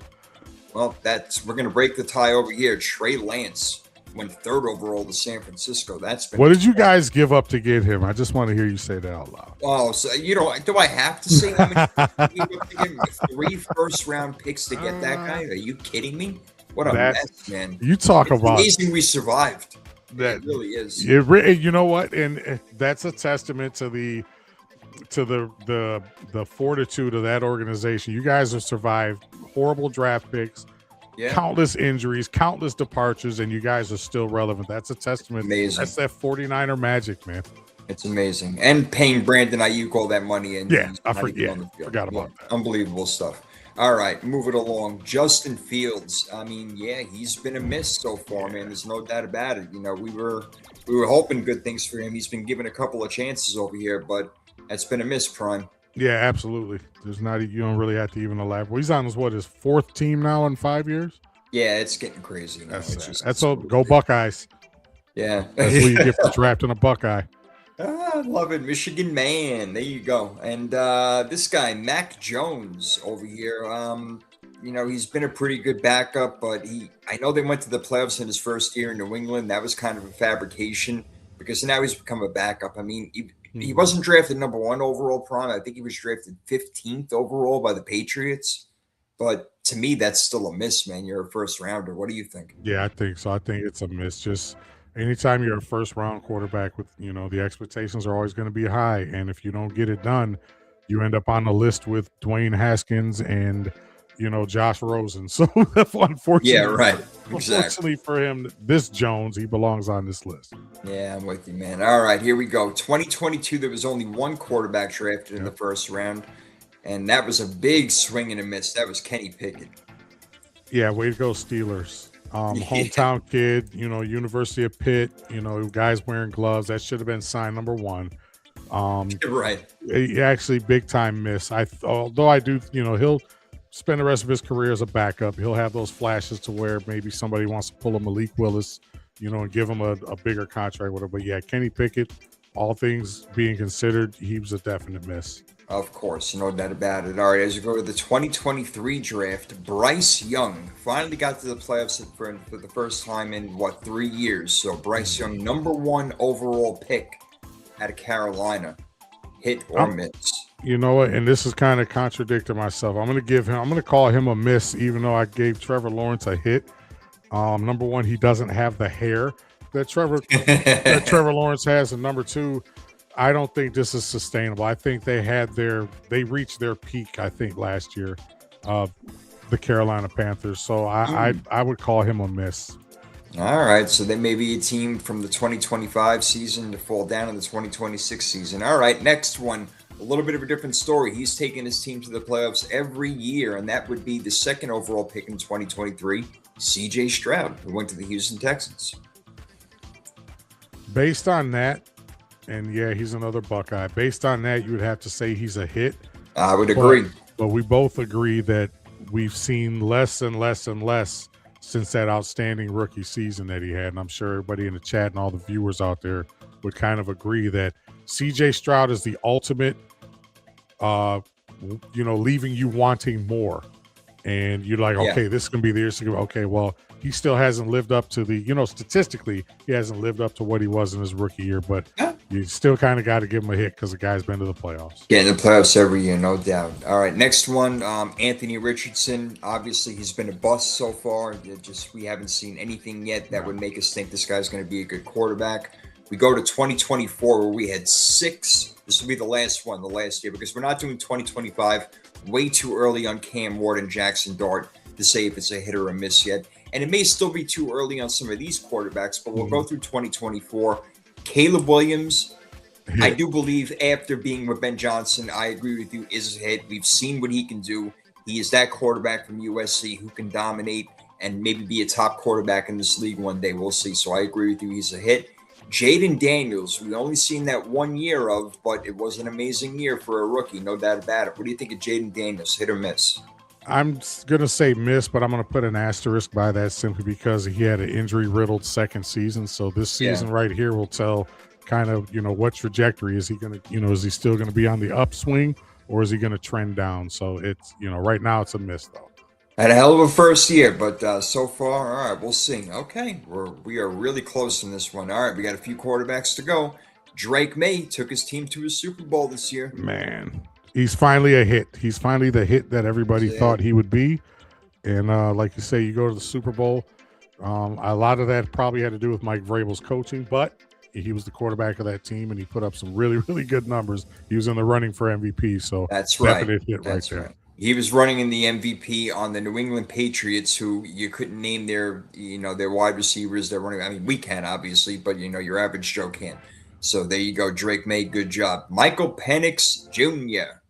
going to break the tie over here. Trey Lance went 3rd overall to San Francisco. What did you guys give up to get him? I just want to hear you say that out loud. Oh, so do I have to say how much you gave up to get him? 3 first-round picks to get that guy? Are you kidding me? What a mess, man! You talk about amazing. We survived. It really is. You know what? And that's a testament to the fortitude of that organization. You guys have survived horrible draft picks, countless injuries, countless departures, and you guys are still relevant. That's a testament. Amazing. That's that 49er magic, man. It's amazing. And paying Brandon Ayuk all that money. And forgot about that. Unbelievable stuff. All right, move it along. Justin Fields. I mean, he's been a miss so far, man. There's no doubt about it. We were hoping good things for him. He's been given a couple of chances over here, but that's been a miss, Prime. Yeah, absolutely. You don't really have to even elaborate. He's on his 4th team now in 5 years? Yeah, it's getting crazy now. That's all. Go Buckeyes. Yeah. That's what you get for drafting a Buckeye. I love it. Michigan man. There you go. And this guy, Mac Jones over here, he's been a pretty good backup, but I know they went to the playoffs in his first year in New England. That was kind of a fabrication because now he's become a backup. I mean, he wasn't drafted number 1 overall, Prime. I think he was drafted 15th overall by the Patriots. But to me, that's still a miss, man. You're a first rounder. What do you think? Yeah, I think so. I think it's a miss. Just anytime you're a first round quarterback with, the expectations are always going to be high. And if you don't get it done, you end up on the list with Dwayne Haskins and, Josh Rosen. So unfortunately, yeah, right. Exactly. Unfortunately for him, this Jones, he belongs on this list. Yeah, I'm with you, man. All right, here we go. 2022, there was only one quarterback drafted in the first round, and that was a big swing and a miss. That was Kenny Pickett. Yeah, way to go, Steelers. Hometown kid, University of Pitt, guys wearing gloves. That should have been sign number one. Right. Actually, big time miss. Although I do, he'll spend the rest of his career as a backup. He'll have those flashes to where maybe somebody wants to pull a Malik Willis, and give him a bigger contract, whatever. But yeah, Kenny Pickett, all things being considered, he was a definite miss. Of course, no doubt about it. All right, as we go to the 2023 draft, Bryce Young finally got to the playoffs for the first time in, 3 years. So Bryce Young, number 1 overall pick out of Carolina. Hit or miss? You know what? And this is kind of contradicting myself. I'm going to call him a miss, even though I gave Trevor Lawrence a hit. Number 1, he doesn't have the hair that Trevor Lawrence has. And number 2, I don't think this is sustainable. I think they reached their peak, I think, last year, the Carolina Panthers. So I would call him a miss. All right, so they may be a team from the 2025 season to fall down in the 2026 season. All right, next one, a little bit of a different story. He's taken his team to the playoffs every year, and that would be the 2nd overall pick in 2023, C.J. Stroud, who went to the Houston Texans. Based on that, and yeah, he's another Buckeye. Based on that, you would have to say he's a hit. I would agree. But we both agree that we've seen less and less and less since that outstanding rookie season that he had. And I'm sure everybody in the chat and all the viewers out there would kind of agree that C.J. Stroud is the ultimate, leaving you wanting more. And you're like, okay, this is going to be the year. So okay, well, he still hasn't lived up to the, statistically, he hasn't lived up to what he was in his rookie year. But you still kind of got to give him a hit because the guy's been to the playoffs. Yeah, in the playoffs every year, no doubt. All right, next one, Anthony Richardson. Obviously, he's been a bust so far. We haven't seen anything yet that would make us think this guy's going to be a good quarterback. We go to 2024 where we had 6. This will be the last year, because we're not doing 2025 way too early on Cam Ward and Jackson Dart to say if it's a hit or a miss yet. And it may still be too early on some of these quarterbacks, but we'll go through 2024. Caleb Williams, I do believe after being with Ben Johnson, I agree with you, is a hit. We've seen what he can do. He is that quarterback from USC who can dominate and maybe be a top quarterback in this league one day. We'll see. So I agree with you. He's a hit. Jaden Daniels, we only seen that 1 year of, but it was an amazing year for a rookie, no doubt about it. What do you think of Jaden Daniels, hit or miss? I'm going to say miss, but I'm going to put an asterisk by that simply because he had an injury-riddled second season. So this season right here will tell kind of, what trajectory is he going to, is he still going to be on the upswing or is he going to trend down? So it's, right now it's a miss though. Had a hell of a first year, but so far, all right, we'll see. Okay, we are really close in this one. All right, we got a few quarterbacks to go. Drake May took his team to a Super Bowl this year. Man, he's finally a hit. He's finally the hit that everybody thought he would be. And like you say, you go to the Super Bowl. A lot of that probably had to do with Mike Vrabel's coaching, but he was the quarterback of that team, and he put up some really, really good numbers. He was in the running for MVP, so that's right. Definite hit right there. Right. He was running in the MVP on the New England Patriots, who you couldn't name their wide receivers. They're running. I mean, we can obviously, but your average Joe can't. So there you go. Drake May, good job. Michael Penix Jr.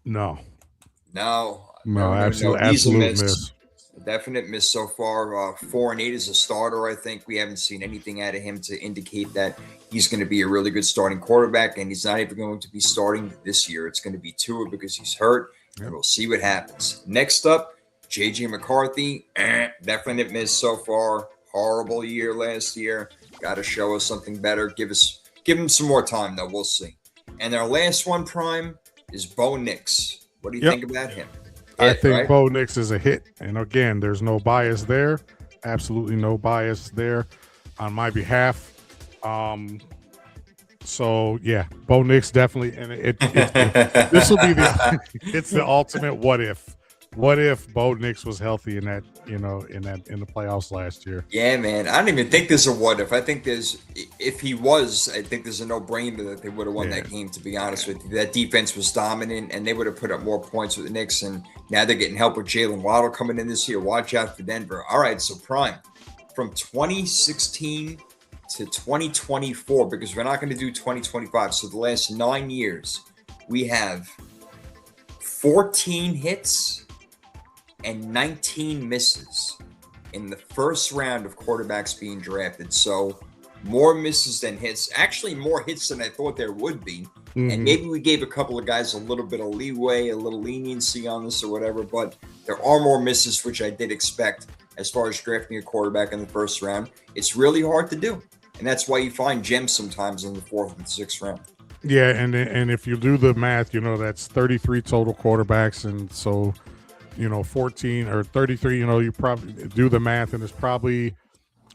No, absolutely. He's a miss. Definite miss so far. 4-8 as a starter. I think we haven't seen anything out of him to indicate that he's going to be a really good starting quarterback, and he's not even going to be starting this year. It's going to be Tua because he's hurt. And we'll see what happens. Next up, J.J. McCarthy. Definite miss so far. Horrible year last year. Got to show us something better. Give him some more time, though. We'll see. And our last one, Prime, is Bo Nix. What do you think about him? I think Bo Nix is a hit. And again, there's no bias there. Absolutely no bias there on my behalf. So yeah, Bo Nix definitely, and this will be it's the ultimate what if, What if Bo Nix was healthy in that, in the playoffs last year? Yeah, man. I don't even think there's a what if. I think if he was, I think there's a no-brainer that they would have won that game, to be honest with you. That defense was dominant, and they would have put up more points with the Knicks, and now they're getting help with Jalen Waddle coming in this year. Watch out for Denver. All right, so Prime, from 2016 to 2024, because we're not going to do 2025, so the last 9 years, we have 14 hits and 19 misses in the first round of quarterbacks being drafted. So more misses than hits. Actually, more hits than I thought there would be. Mm-hmm. And maybe we gave a couple of guys a little bit of leeway, a little leniency on this or whatever, but there are more misses, which I did expect as far as drafting a quarterback in the first round. It's really hard to do. And that's why you find gems sometimes in the 4th and 6th round. Yeah, and if you do the math, that's 33 total quarterbacks, and so 14 or 33, you probably do the math, and it's probably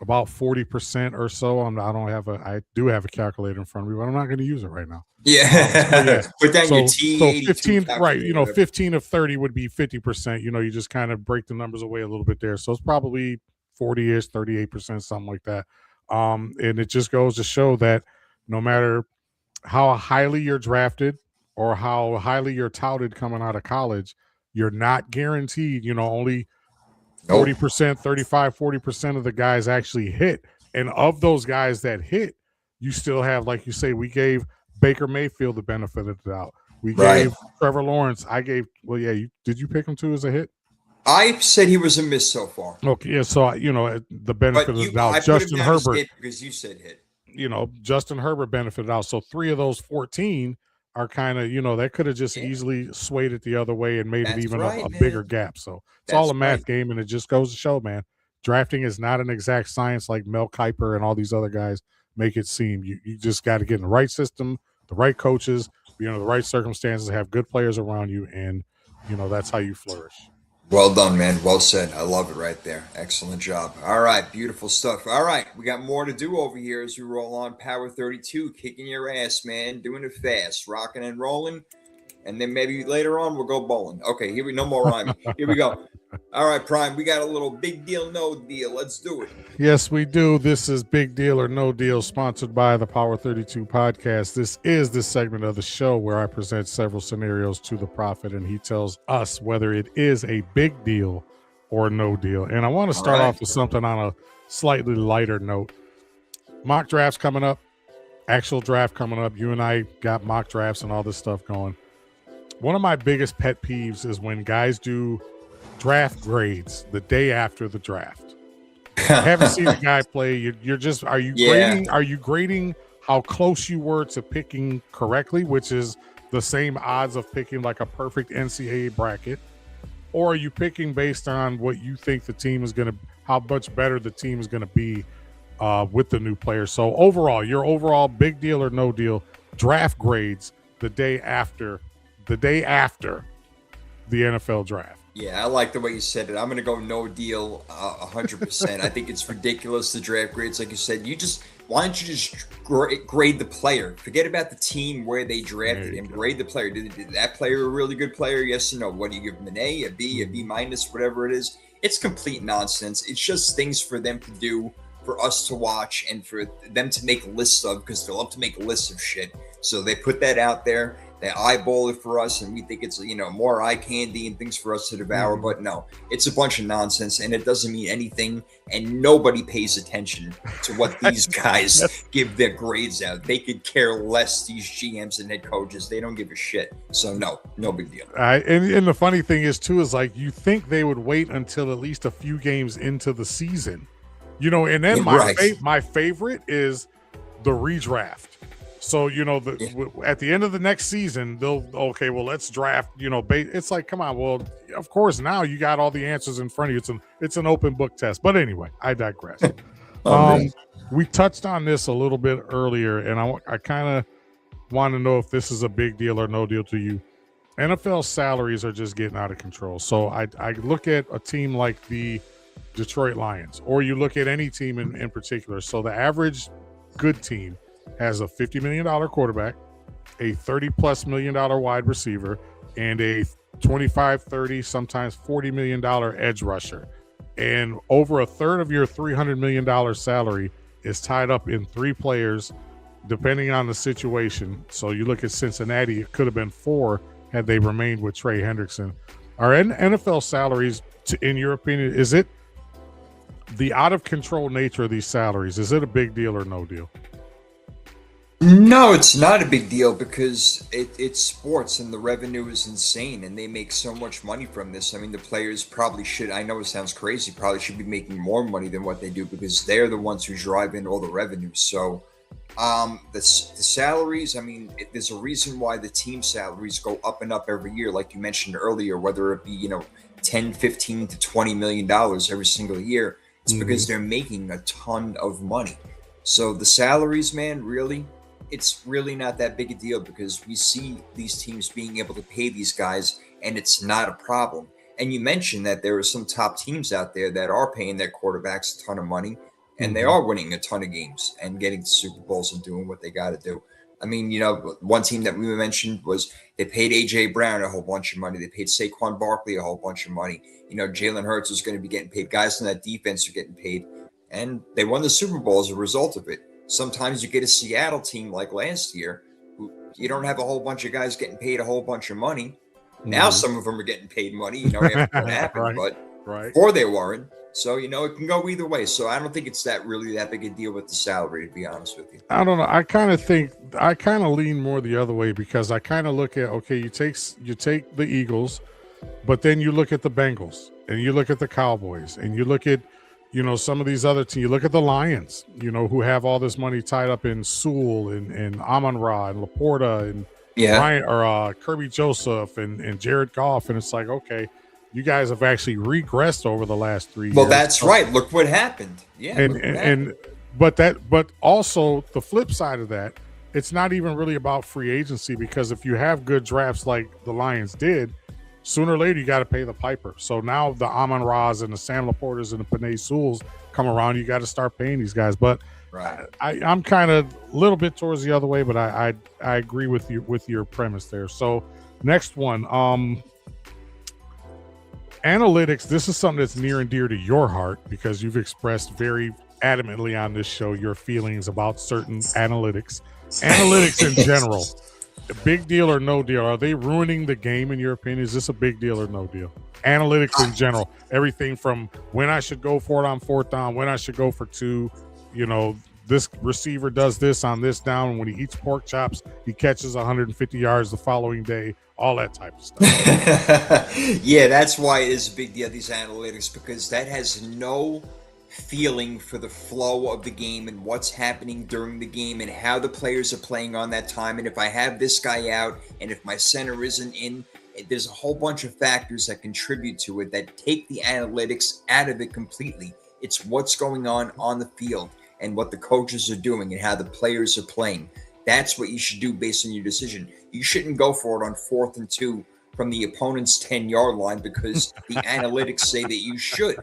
about 40% or so. I do have a calculator in front of me, but I'm not going to use it right now. Yeah. Put down your T82 15, right, 15 of 30 would be 50%. You just kind of break the numbers away a little bit there. So it's probably 40-ish, 38%, something like that. And it just goes to show that no matter how highly you're drafted or how highly you're touted coming out of college, you're not guaranteed, only 40%, 35, 40% of the guys actually hit. And of those guys that hit, you still have, like you say, we gave Baker Mayfield the benefit of the doubt. We gave Trevor Lawrence. Did you pick him too as a hit? I said he was a miss so far. Okay, yeah, so, the benefit of the doubt. Justin Herbert. Because you said hit. Justin Herbert benefited out. So 3 of those 14 are kind of, that could have just easily swayed it the other way and made it even a bigger gap. So it's all a math game, and it just goes to show, man, drafting is not an exact science like Mel Kiper and all these other guys make it seem. You just got to get in the right system, the right coaches, be under the right circumstances, have good players around you, and, that's how you flourish. Well done, man. Well said. I love it right there. Excellent job. All right. Beautiful stuff. All right. We got more to do over here as we roll on. Power 32, kicking your ass, man. Doing it fast. Rocking and rolling. And then maybe later on we'll go bowling. Okay. No more rhyming. Here we go. All right, Prime. We got a little big deal, no deal. Let's do it. Yes, we do. This is Big Deal or No Deal, sponsored by the Power 32 podcast. This is the segment of the show where I present several scenarios to the prophet, and he tells us whether it is a big deal or no deal. And I want to start off with something on a slightly lighter note. Mock drafts coming up, actual draft coming up. You and I got mock drafts and all this stuff going. One of my biggest pet peeves is when guys do draft grades the day after the draft. I haven't seen a guy play. Are you grading how close you were to picking correctly, which is the same odds of picking like a perfect NCAA bracket, or are you picking based on what you think the team is going to, how much better the team is going to be with the new players? So overall, your overall big deal or no deal draft grades the day after the NFL draft. Yeah, I like the way you said it. I'm going to go no deal 100%. I think it's ridiculous, the draft grades. Like you said, why don't you just grade the player? Forget about the team where they drafted him. Grade the player. Did that player a really good player? Yes or no? What do you give him, an A, a B, a B minus, whatever it is? It's complete nonsense. It's just things for them to do, for us to watch, and for them to make lists of, because they love to make lists of shit. So they put that out there. They eyeball it for us, and we think it's, more eye candy and things for us to devour. Mm-hmm. But no, it's a bunch of nonsense, and it doesn't mean anything. And nobody pays attention to what these guys give their grades out. They could care less, these GMs and head coaches. They don't give a shit. So no big deal. And the funny thing is, too, is like you think they would wait until at least a few games into the season, and then my favorite is the redraft. So, at the end of the next season, let's draft, it's like, come on. Well, of course, now you got all the answers in front of you. It's an open book test. But anyway, I digress. We touched on this a little bit earlier, and I kind of want to know if this is a big deal or no deal to you. NFL salaries are just getting out of control. So I look at a team like the Detroit Lions, or you look at any team in particular. So the average good team has a $50 million quarterback, a $30+ million wide receiver, and a 25, 30, sometimes $40 million edge rusher. And over a third of your $300 million salary is tied up in 3 players, depending on the situation. So you look at Cincinnati, it could have been 4 had they remained with Trey Hendrickson. Are NFL salaries, in your opinion, is it the out of control nature of these salaries? Is it a big deal or no deal? No, it's not a big deal because it's sports and the revenue is insane and they make so much money from this. I mean, the players probably should, I know it sounds crazy, probably should be making more money than what they do because they're the ones who drive in all the revenue. So the salaries, I mean, there's a reason why the team salaries go up and up every year, like you mentioned earlier, whether it be, 10, 15 to $20 million every single year. It's because they're making a ton of money. So the salaries, man, really, it's really not that big a deal because we see these teams being able to pay these guys and it's not a problem. And you mentioned that there are some top teams out there that are paying their quarterbacks a ton of money and they are winning a ton of games and getting to Super Bowls and doing what they got to do. I mean, one team that we mentioned was they paid A.J. Brown a whole bunch of money. They paid Saquon Barkley a whole bunch of money. Jalen Hurts is going to be getting paid. Guys in that defense are getting paid. And they won the Super Bowl as a result of it. Sometimes you get a Seattle team like last year, who you don't have a whole bunch of guys getting paid a whole bunch of money. Now some of them are getting paid money, after what happened, but before they weren't. So, it can go either way. So I don't think it's really that big a deal with the salary, to be honest with you. I don't know. I kind of lean more the other way because I kind of look at, okay, you take the Eagles, but then you look at the Bengals and you look at the Cowboys and you look at, some of these other teams. You look at the Lions, who have all this money tied up in Sewell and Amon-Ra and Laporta and Kirby Joseph and Jared Goff. And it's like, okay, you guys have actually regressed over the last 3 years. Well, that's right. Look what happened. Yeah. But also the flip side of that, it's not even really about free agency because if you have good drafts like the Lions did, sooner or later you got to pay the piper. So now the Amon-Ra's and the Sam Laportas and the Penei Sewells come around, you got to start paying these guys. But I'm kind of a little bit towards the other way, but I agree with your premise there. So next one, analytics. This is something that's near and dear to your heart because you've expressed very adamantly on this show your feelings about certain analytics. Analytics in general. Big deal or no deal? Are they ruining the game in your opinion? Is this a big deal or no deal? Analytics in general, everything from when I should go for it on 4th down, when I should go for 2, this receiver does this on this down. When he eats pork chops, he catches 150 yards the following day, all that type of stuff. Yeah, that's why it is a big deal, these analytics, because that has no feeling for the flow of the game and what's happening during the game and how the players are playing on that time. And if I have this guy out and if my center isn't in, there's a whole bunch of factors that contribute to it that take the analytics out of it completely. It's what's going on the field and what the coaches are doing and how the players are playing. That's what you should do based on your decision. You shouldn't go for it on 4th and 2 from the opponent's 10-yard line because the analytics say that you should.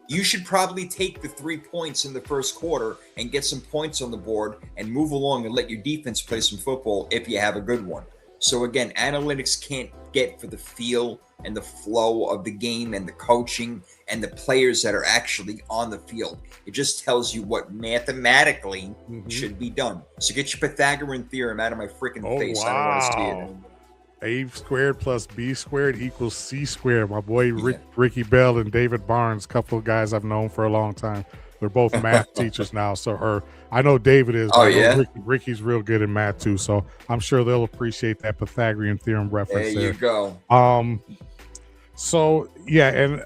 You should probably take the 3 points in the first quarter and get some points on the board and move along and let your defense play some football if you have a good one. So again, analytics can't get for the feel and the flow of the game and the coaching and the players that are actually on the field. It just tells you what mathematically should be done. So get your Pythagorean theorem out of my freaking face. Wow. I don't want to see it anymore. A squared plus B squared equals C squared. My boy Ricky Bell and David Barnes, a couple of guys I've known for a long time. They're both math teachers now. So, I know David is. Oh, yeah? Ricky's real good in math too. So I'm sure they'll appreciate that Pythagorean theorem reference. There you go. So yeah, and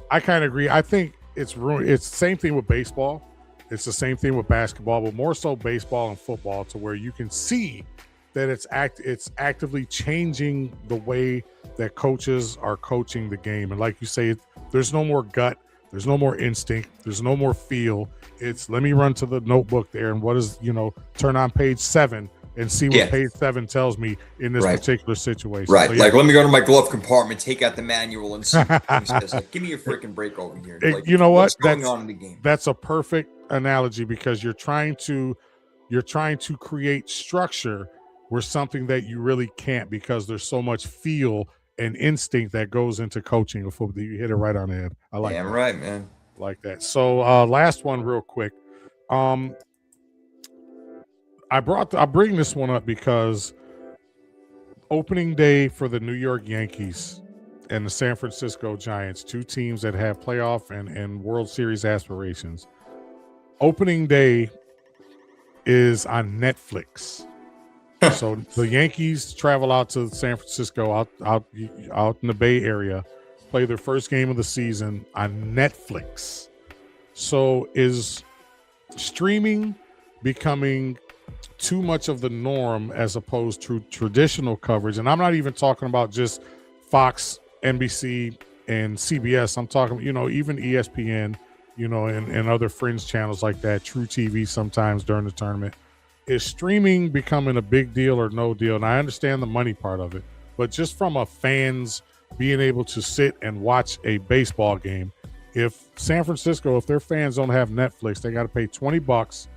I kind of agree. I think it's ruined. It's the same thing with baseball. It's the same thing with basketball, but more so baseball and football, to where you can see that it's actively changing the way that coaches are coaching the game. And like you say, there's no more gut, there's no more instinct, there's no more feel. It's let me run to the notebook there and what is, turn on page 7 and see what page 7 tells me in this particular situation. Right. So, like, let me go to my glove compartment, take out the manual and see what it says. Like, give me a freaking break over here. Like, you know what? What's going on in the game? That's a perfect analogy because you're trying to create structure where something that you really can't because there's so much feel an instinct that goes into coaching of football. You hit it right on the head. I like Damn that. right, man. Like that. So last one real quick. I bring this one up because opening day for the New York Yankees and the San Francisco Giants, two teams that have playoff and World Series aspirations. Opening day is on Netflix. So the Yankees travel out to San Francisco, out in the Bay Area, play their first game of the season on Netflix. So is streaming becoming too much of the norm as opposed to traditional coverage? And I'm not even talking about just Fox, NBC, and CBS. I'm talking, even ESPN, and other fringe channels like that, True TV sometimes during the tournament. Is streaming becoming a big deal or no deal? And I understand the money part of it, but just from a fans being able to sit and watch a baseball game, if San Francisco, if their fans don't have Netflix, they got to pay $20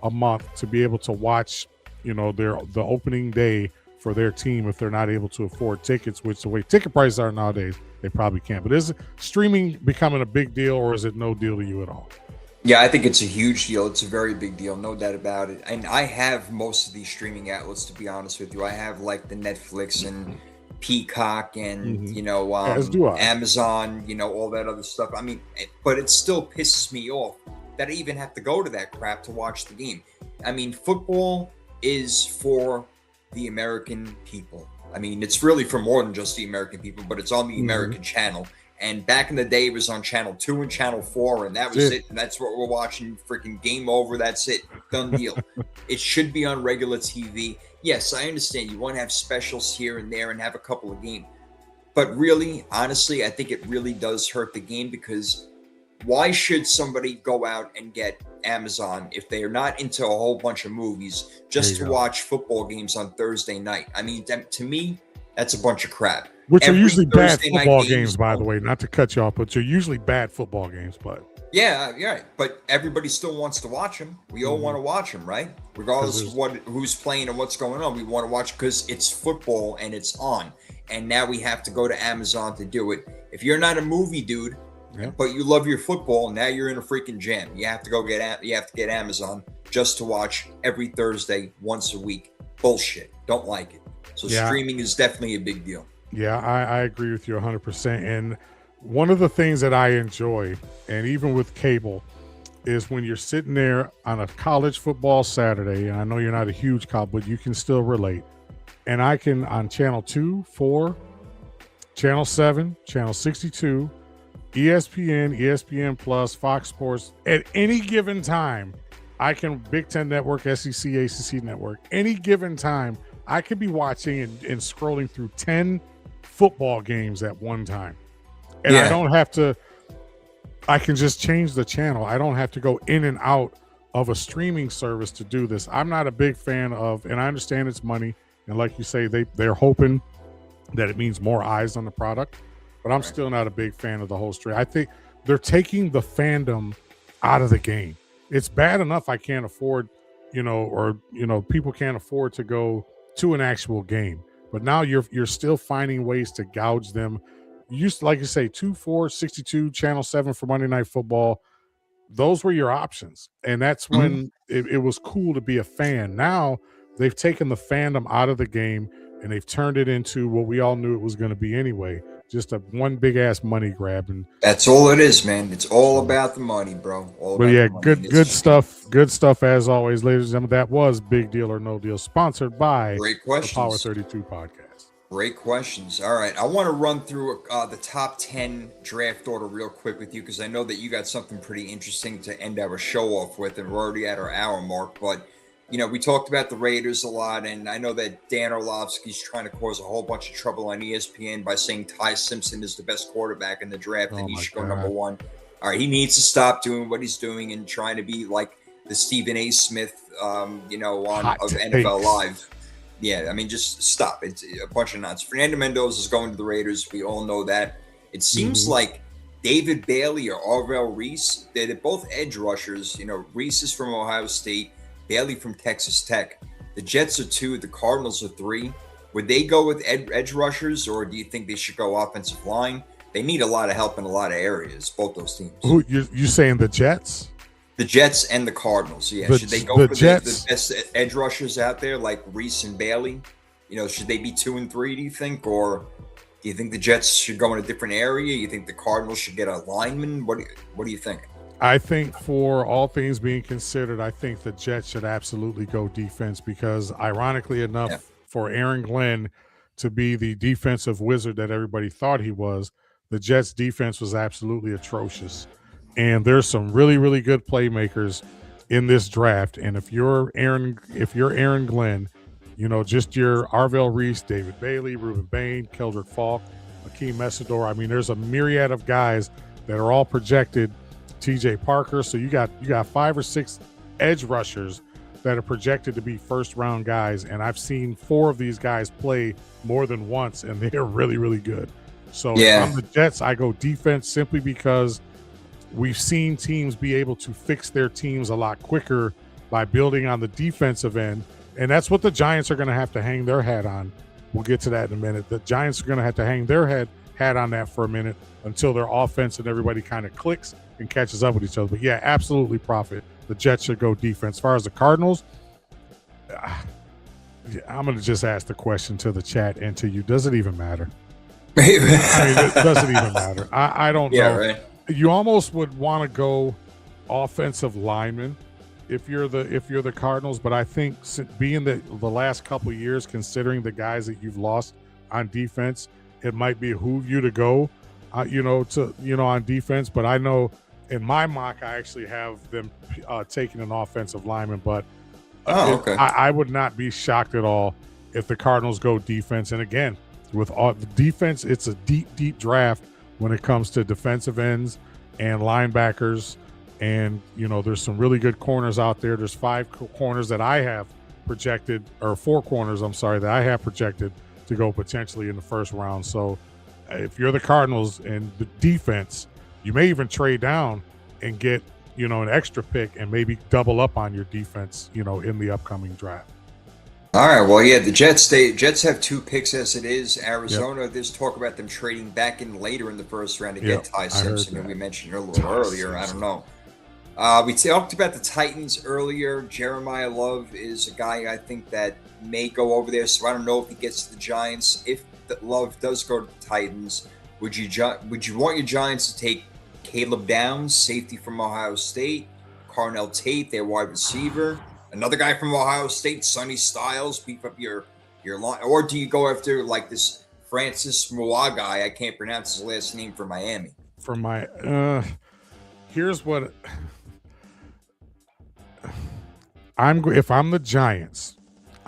a month to be able to watch, the opening day for their team if they're not able to afford tickets, which the way ticket prices are nowadays, they probably can't. But is streaming becoming a big deal, or is it no deal to you at all? Yeah, I think it's a huge deal. It's a very big deal, no doubt about it. And I have most of these streaming outlets, to be honest with you. I have like the Netflix and Peacock and, As do I. Amazon, all that other stuff. I mean, but it still pisses me off that I even have to go to that crap to watch the game. I mean, football is for the American people. I mean, it's really for more than just the American people, but it's on the American channel. And back in the day, it was on Channel 2 and Channel 4, and that was it. And that's what we're watching. Freaking game over. That's it. Done deal. It should be on regular TV. Yes, I understand you want to have specials here and there and have a couple of games. But really, honestly, I think it really does hurt the game, because why should somebody go out and get Amazon if they are not into a whole bunch of movies just to watch football games on Thursday night? I mean, to me, that's a bunch of crap. Which are usually bad football games, by the way. Not to cut you off, but you're usually bad football games. But yeah, right. But everybody still wants to watch them. We all want to watch them, right? Regardless of who's playing and what's going on, we want to watch because it's football and it's on. And now we have to go to Amazon to do it. If you're not a movie dude, but you love your football, now you're in a freaking jam. You have to go get Amazon just to watch every Thursday once a week. Bullshit. Don't like it. So streaming is definitely a big deal. Yeah, I agree with you 100%. And one of the things that I enjoy, and even with cable, is when you're sitting there on a college football Saturday, and I know you're not a huge college, but you can still relate. And I can, on Channel 2, 4, Channel 7, Channel 62, ESPN, ESPN Plus, Fox Sports, at any given time, I can, Big Ten Network, SEC, ACC Network, any given time, I could be watching and scrolling through 10 football games at one time. And I don't have to, I can just change the channel. I don't have to go in and out of a streaming service to do this. I'm not a big fan of, and I understand it's money. And like you say, they're hoping that it means more eyes on the product, but I'm still not a big fan of the whole stream. I think they're taking the fandom out of the game. It's bad enough I can't afford, people can't afford to go to an actual game. But now you're still finding ways to gouge them. You used to, like you say, 2, 4, 62, Channel 7 for Monday Night Football. Those were your options. And that's when it was cool to be a fan. Now they've taken the fandom out of the game and they've turned it into what we all knew it was going to be anyway. Just one big ass money grab. And that's all it is, man. It's all about the money, bro. Good stuff. Good stuff as always, ladies and gentlemen. That was Big Deal or No Deal, sponsored by the Power 32 podcast. Great questions. All right. I want to run through the top 10 draft order real quick with you, because I know that you got something pretty interesting to end our show off with, and we're already at our hour mark. But, we talked about the Raiders a lot, and I know that Dan Orlovsky's trying to cause a whole bunch of trouble on ESPN by saying Ty Simpson is the best quarterback in the draft and he should go number one. All right. He needs to stop doing what he's doing and trying to be like the Stephen A. Smith, of NFL Live. Yeah, I mean, just stop. It's a bunch of nonsense. Fernando Mendoza is going to the Raiders. We all know that. It seems like David Bailey or Arvell Reese, they're both edge rushers. Reese is from Ohio State, Bailey from Texas Tech. The Jets are 2, the Cardinals are 3. would they go with edge rushers, or do you think they should go offensive line? They need a lot of help in a lot of areas, both those teams. Who you saying the Jets? The Jets and the Cardinals, yeah. Should they go for the best edge rushers out there, like Reese and Bailey? Should they be 2 and 3, do you think? Or do you think the Jets should go in a different area? You think the Cardinals should get a lineman? What do you think? I think for all things being considered, I think the Jets should absolutely go defense because ironically enough, for Aaron Glenn to be the defensive wizard that everybody thought he was, the Jets defense was absolutely atrocious. And there's some really, really good playmakers in this draft. And if you're Aaron Glenn, just your Arvell Reese, David Bailey, Ruben Bain, Keldrick Falk, Akeem Messidor. I mean, there's a myriad of guys that are all projected. TJ Parker. So you got 5 or 6 edge rushers that are projected to be first round guys. And I've seen 4 of these guys play more than once, and they're really, really good. So if I'm the Jets, I go defense simply because we've seen teams be able to fix their teams a lot quicker by building on the defensive end. And that's what the Giants are going to have to hang their hat on. We'll get to that in a minute. The Giants are going to have to hang their hat on that for a minute until their offense and everybody kind of clicks and catches up with each other. But yeah, absolutely, Prophet. The Jets should go defense. As far as the Cardinals, I'm going to just ask the question to the chat and to you. Does it even matter? I mean, it doesn't even matter. I don't know. Right. You almost would want to go offensive lineman if you're the Cardinals, but I think being the last couple of years, considering the guys that you've lost on defense, it might behoove you to go, on defense. But I know in my mock, I actually have them taking an offensive lineman, but okay. I would not be shocked at all if the Cardinals go defense. And again, with all the defense, it's a deep, deep draft when it comes to defensive ends and linebackers. And, there's some really good corners out there. There's 5 corners that I have projected, or 4 corners, that I have projected to go potentially in the first round. So if you're the Cardinals and the defense, you may even trade down and get, an extra pick and maybe double up on your defense, in the upcoming draft. All right. Well, yeah, the Jets have 2 picks as it is. Arizona, There's talk about them trading back in later in the first round to get Ty Simpson, who we mentioned earlier. I don't know. We talked about the Titans earlier. Jeremiah Love is a guy I think that may go over there, so I don't know if he gets to the Giants. If Love does go to the Titans, would you want your Giants to take Caleb Downs, safety from Ohio State, Carnell Tate, their wide receiver, another guy from Ohio State, Sonny Styles, beef up your line, or do you go after like this Francis Moa guy? I can't pronounce his last name for Miami. Here's what if I'm the Giants,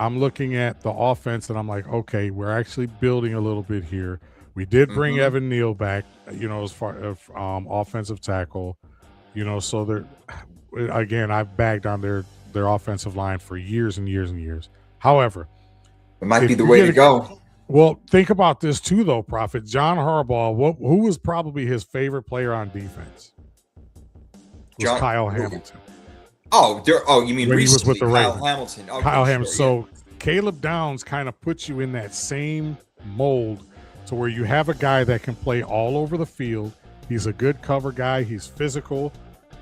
I'm looking at the offense and I'm like, okay, we're actually building a little bit here. We did bring Evan Neal back, as far as offensive tackle, so they're, again, I've bagged on their offensive line for years and years and years. However, it might be the way to go. Well, think about this too, though, Prophet. John Harbaugh, who was probably his favorite player on defense? Kyle Hamilton. You mean when he was with the Kyle Ravens? Hamilton. Okay, Kyle Hamilton. Yeah. So Caleb Downs kind of puts you in that same mold to where you have a guy that can play all over the field. He's a good cover guy. He's physical.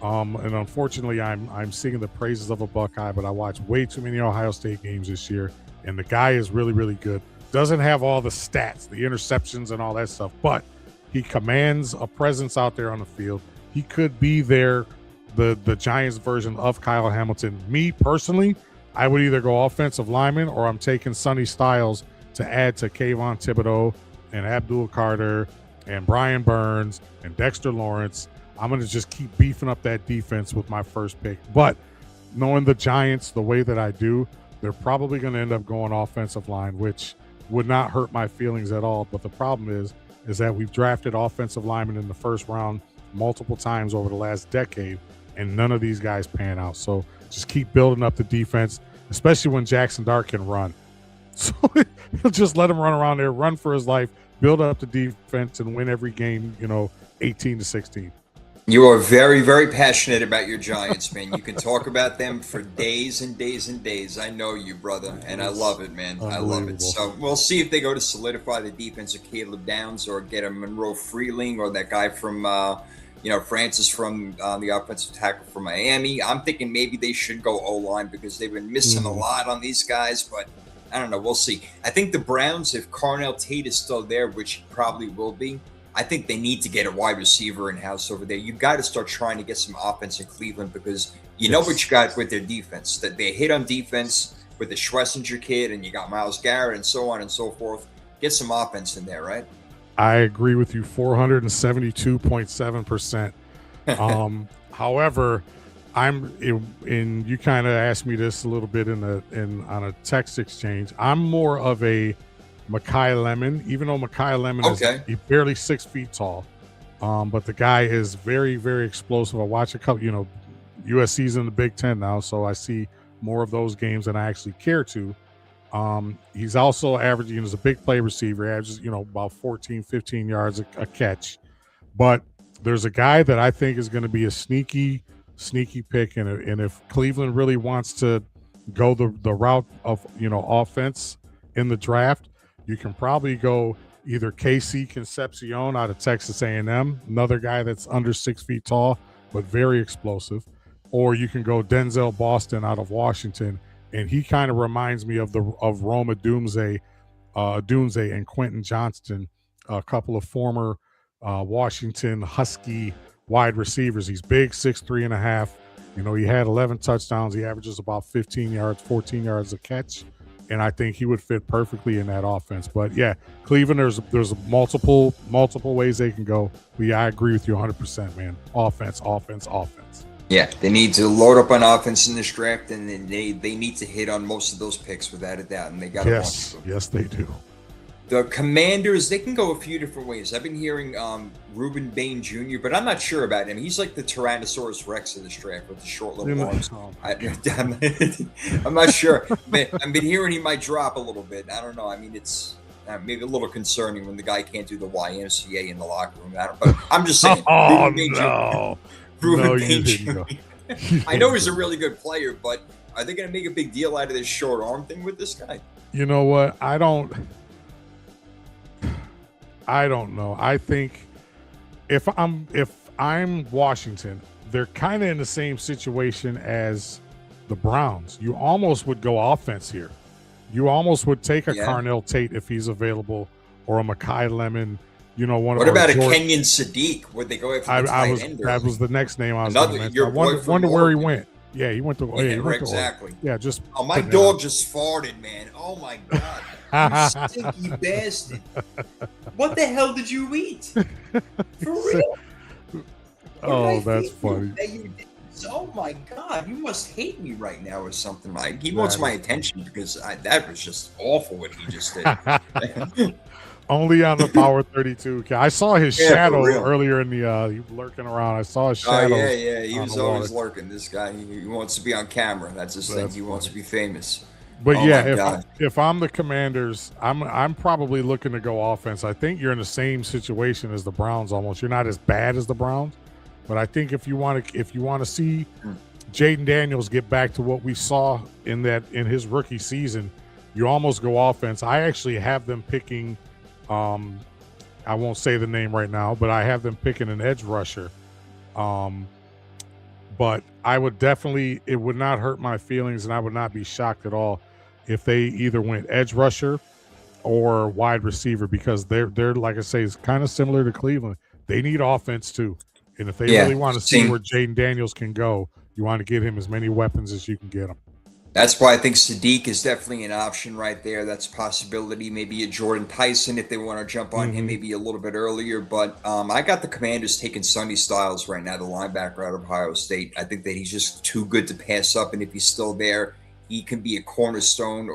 And unfortunately, I'm singing the praises of a Buckeye, but I watched way too many Ohio State games this year, and the guy is really, really good. Doesn't have all the stats, the interceptions and all that stuff, but he commands a presence out there on the field. He could be the Giants version of Kyle Hamilton. Me personally, I would either go offensive lineman or I'm taking Sonny Styles to add to Kayvon Thibodeau and Abdul Carter and Brian Burns and Dexter Lawrence. I'm going to just keep beefing up that defense with my first pick. But knowing the Giants the way that I do, they're probably going to end up going offensive line, which would not hurt my feelings at all. But the problem is that we've drafted offensive linemen in the first round multiple times over the last decade, and none of these guys pan out. So just keep building up the defense, especially when Jackson Dart can run. So he'll just let him run around there, run for his life, build up the defense, and win every game, 18-16. You are very, very passionate about your Giants, man. You can talk about them for days and days and days. I know you, brother, and I love it, man. I love it. So we'll see if they go to solidify the defense of Caleb Downs or get a Monroe Freeling or that guy from, Francis from the offensive tackle from Miami. I'm thinking maybe they should go O-line because they've been missing a lot on these guys, but I don't know. We'll see. I think the Browns, if Carnell Tate is still there, which he probably will be, I think they need to get a wide receiver in-house over there. You've got to start trying to get some offense in Cleveland because you know what you got with their defense. That they hit on defense with the Schlesinger kid, and you got Myles Garrett and so on and so forth. Get some offense in there, right? I agree with you 472.7%. However, and you kind of asked me this a little bit on a text exchange. I'm more of a Mekhi Lemon, even though Mekhi Lemon is barely 6 feet tall, but the guy is very, very explosive. I watch a couple, USC's in the Big Ten now, so I see more of those games than I actually care to. He's also averaging as a big play receiver, averages, about 14, 15 yards a catch. But there's a guy that I think is going to be a sneaky pick, and if Cleveland really wants to go the route of offense in the draft, you can probably go either KC Concepcion out of Texas A&M, another guy that's under 6 feet tall but very explosive, or you can go Denzel Boston out of Washington, and he kind of reminds me of Rome Odunze and Quentin Johnston, a couple of former Washington Husky wide receivers. He's big, 6'3.5". He had 11 touchdowns. He averages about 15 yards, 14 yards a catch. And I think he would fit perfectly in that offense. But yeah, Cleveland, there's multiple ways they can go. But yeah, I agree with you 100%, man. Offense. Yeah, they need to load up on offense in this draft, and then they need to hit on most of those picks without a doubt. And they got yes, they do. The Commanders, they can go a few different ways. I've been hearing Ruben Bain Jr., but I'm not sure about him. He's like the Tyrannosaurus Rex of this draft with the short little arms. I'm not sure. I've been hearing he might drop a little bit. I don't know. I mean, it's maybe a little concerning when the guy can't do the YMCA in the locker room. But I'm just saying. Ruben Bain Jr. I know he's a really good player, but are they going to make a big deal out of this short arm thing with this guy? You know what? I don't know. I think if I'm Washington, they're kind of in the same situation as the Browns. You almost would go offense here. You almost would take a Carnell Tate if he's available, or a Mekhi Lemon. What about a Kenyon Sadiq? Would they go after the tight end? That was the next name I was going to mention. I wonder where he went. Yeah, he went to. Exactly. Yeah, just. Oh, my dog just farted, man. Oh my God. You stinky bastard. What the hell did you eat? For real? Oh, that's funny. Oh my God, you must hate me right now or something. He wants my attention because that was just awful what he just did. Only on the Power 32. I saw his shadow earlier in the he was lurking around. I saw his shadow. Oh, yeah. He was always lurking. This guy, he wants to be on camera. That's his thing. He wants to be famous. But if I'm the Commanders, I'm probably looking to go offense. I think you're in the same situation as the Browns almost. You're not as bad as the Browns, but I think if you want to see Jaden Daniels get back to what we saw in his rookie season, you almost go offense. I actually have them picking I won't say the name right now, but I have them picking an edge rusher. But I would definitely, it would not hurt my feelings, and I would not be shocked at all if they either went edge rusher or wide receiver, because they're like I say, it's kind of similar to Cleveland. They need offense too. And if they really want to see where Jaden Daniels can go, you want to get him as many weapons as you can get him. That's why I think Sadiq is definitely an option right there. That's a possibility. Maybe a Jordan Tyson if they want to jump on him maybe a little bit earlier. But I got the Commanders taking Sonny Styles right now, the linebacker out of Ohio State. I think that he's just too good to pass up. And if he's still there, he can be a cornerstone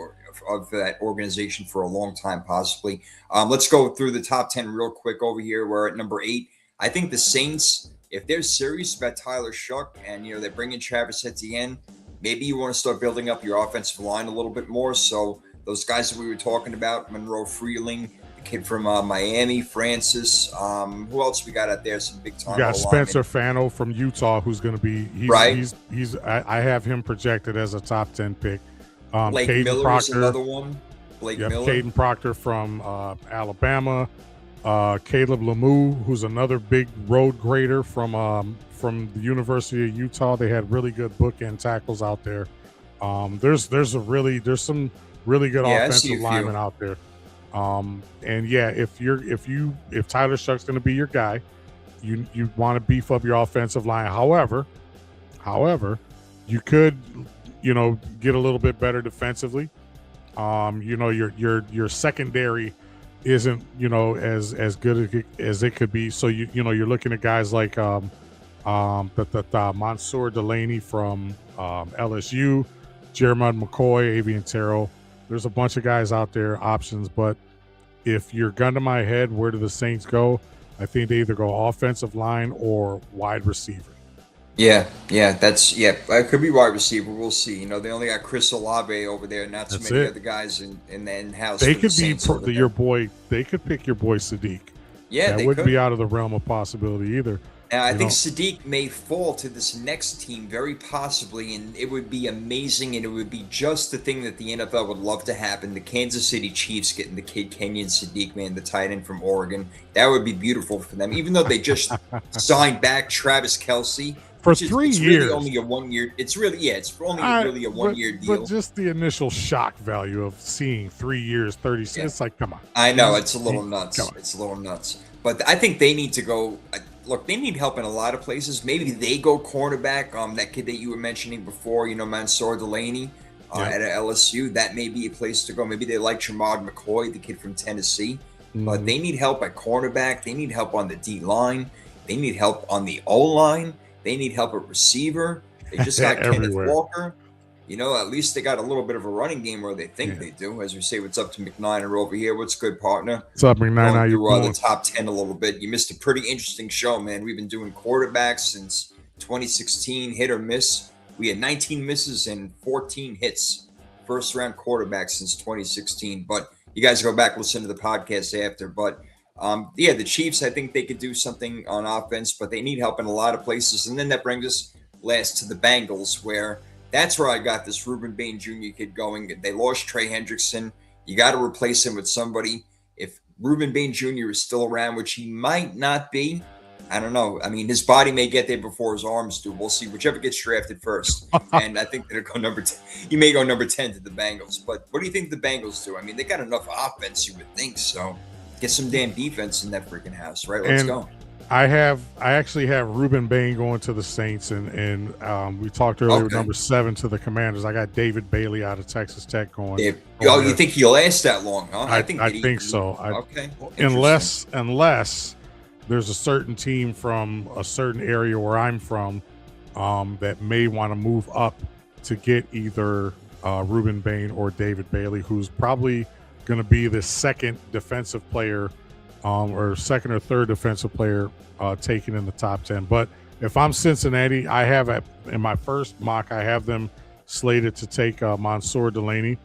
of that organization for a long time, possibly. Let's go through the top 10 real quick over here. We're at number 8. I think the Saints, if they're serious about Tyler Shough and, they're bringing Travis Etienne, maybe you want to start building up your offensive line a little bit more. So those guys that we were talking about, Monroe Freeling, kid from Miami, Francis. Who else we got out there? Some big time. You got Spencer Fano from Utah, who's going to be I have him projected as a top 10 pick. Blake Miller's another one. Miller. Caden Proctor from Alabama. Caleb Lemieux, who's another big road grader from the University of Utah. They had really good bookend tackles out there. There's some really good offensive linemen out there. And yeah, if Tyler Shought's going to be your guy, you want to beef up your offensive line. However, you could, get a little bit better defensively. Your secondary isn't, as good as it could be. So you're looking at guys like Mansour Delaney from LSU, Jeremiah McCoy, Avian Terrell. There's a bunch of guys out there, options. But if you're gun to my head, where do the Saints go? I think they either go offensive line or wide receiver. Yeah. It could be wide receiver. We'll see. They only got Chris Olave over there, not so many other guys in the in-house. They could be your boy. They could pick your boy Sadiq. Yeah, that wouldn't be out of the realm of possibility either. And I think Sadiq may fall to this next team very possibly, and it would be amazing, and it would be just the thing that the NFL would love to happen. The Kansas City Chiefs getting the kid Kenyon Sadiq, man, the tight end from Oregon. That would be beautiful for them, even though they just signed back Travis Kelce. For 3 years. Really only a 1 year. It's really really a 1 year deal. But just the initial shock value of seeing 3 years, 30. It's like, come on. I know it's a little nuts. It's a little nuts. But I think they need to go. Look, they need help in a lot of places. Maybe they go cornerback. That kid that you were mentioning before, Mansour Delaney at LSU. That may be a place to go. Maybe they like Jermod McCoy, the kid from Tennessee. Mm-hmm. But they need help at cornerback. They need help on the D line. They need help on the O line. They need help at receiver. They just got Kenneth Walker. At least they got a little bit of a running game, where they think they do. As we say, what's up to McNiner over here? What's good, partner? What's up, McNiner? How you doing? The top 10 a little bit. You missed a pretty interesting show, man. We've been doing quarterbacks since 2016, hit or miss. We had 19 misses and 14 hits. First round quarterbacks since 2016. But you guys go back, listen to the podcast after. But the Chiefs, I think they could do something on offense, but they need help in a lot of places. And then that brings us last to the Bengals, where that's where I got this Ruben Bain Jr. kid going. They lost Trey Hendrickson. You got to replace him with somebody. If Ruben Bain Jr. is still around, which he might not be, I don't know. I mean, his body may get there before his arms do. We'll see. Whichever gets drafted first. And I think they'll go number 10. He may go number 10 to the Bengals. But what do you think the Bengals do? I mean, they got enough offense, you would think so. Get some damn defense in that freaking house, right? Let's go. I actually have Ruben Bain going to the Saints, and we talked earlier with number 7 to the Commanders. I got David Bailey out of Texas Tech going. You think he'll last that long, huh? I think so. Unless there's a certain team from a certain area where I'm from that may want to move up to get either Ruben Bain or David Bailey, who's probably going to be the second defensive player or second or third defensive player taken in the top 10. But if I'm Cincinnati, I have in my first mock, I have them slated to take Mansour Delaney,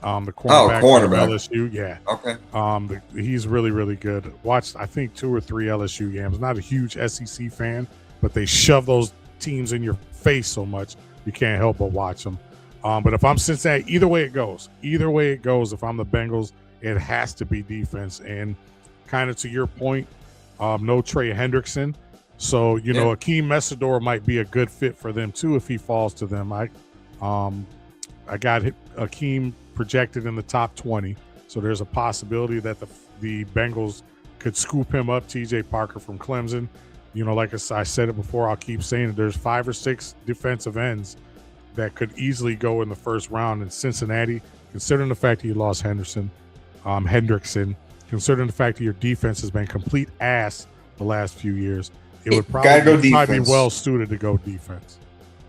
the cornerback from LSU. Yeah. Okay. He's really, really good. Watched, I think, 2 or 3 LSU games. Not a huge SEC fan, but they shove those teams in your face so much you can't help but watch them. But if I'm Cincinnati, either way it goes, if I'm the Bengals, it has to be defense. And kind of to your point, no Trey Hendrickson. So, Akeem Mesidor might be a good fit for them too if he falls to them. I got Akeem projected in the top 20. So there's a possibility that the Bengals could scoop him up, TJ Parker from Clemson. Like I said it before, I'll keep saying it. There's 5 or 6 defensive ends that could easily go in the first round in Cincinnati, considering the fact that you lost Hendrickson, considering the fact that your defense has been complete ass the last few years. It would probably be well suited to go defense.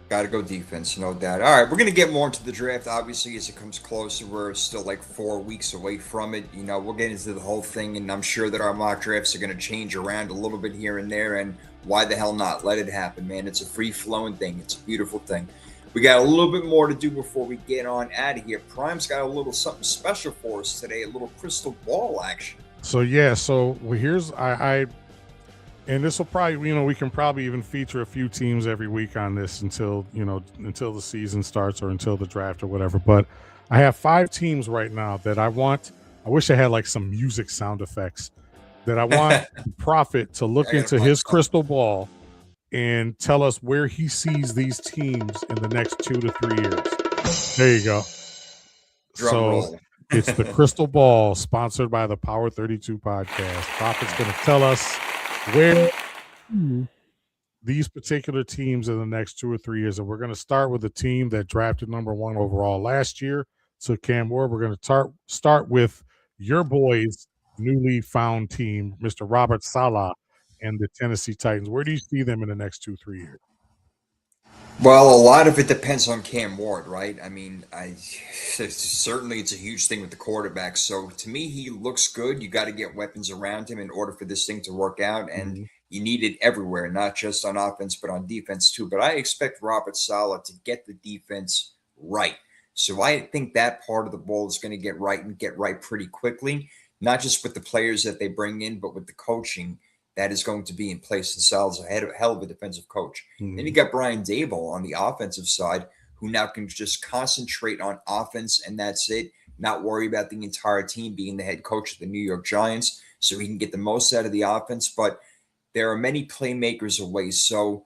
Got to go defense, no doubt. All right, we're going to get more into the draft, obviously, as it comes closer. We're still like 4 weeks away from it. We'll get into the whole thing, and I'm sure that our mock drafts are going to change around a little bit here and there, and why the hell not? Let it happen, man. It's a free-flowing thing. It's a beautiful thing. We got a little bit more to do before we get on out of here. Prime's got a little something special for us today, a little crystal ball action. So here's I and this will probably, we can probably even feature a few teams every week on this until the season starts or until the draft or whatever. But I have 5 teams right now that I wish I had like some music sound effects that I want Prophet to look into his crystal ball and tell us where he sees these teams in the next 2 to 3 years. There you go. So it's the crystal ball sponsored by the Power 32 podcast. Prophet's going to tell us where these particular teams in the next 2 or 3 years. And we're going to start with the team that drafted number 1 overall last year. So Cam Ward, we're going to start with your boys' newly found team, Mr. Robert Saleh and the Tennessee Titans. Where do you see them in the next 2-3 years? Well, a lot of it depends on Cam Ward, right? I mean, certainly it's a huge thing with the quarterback. So to me, he looks good. You got to get weapons around him in order for this thing to work out, and you need it everywhere, not just on offense, but on defense too. But I expect Robert Saleh to get the defense right. So I think that part of the ball is going to get right and get right pretty quickly, not just with the players that they bring in, but with the coaching that is going to be in place. And Saleh's a hell of a defensive coach. Then you got Brian Daboll on the offensive side, who now can just concentrate on offense, and that's it. Not worry about the entire team, being the head coach of the New York Giants, so he can get the most out of the offense. But there are many playmakers away. So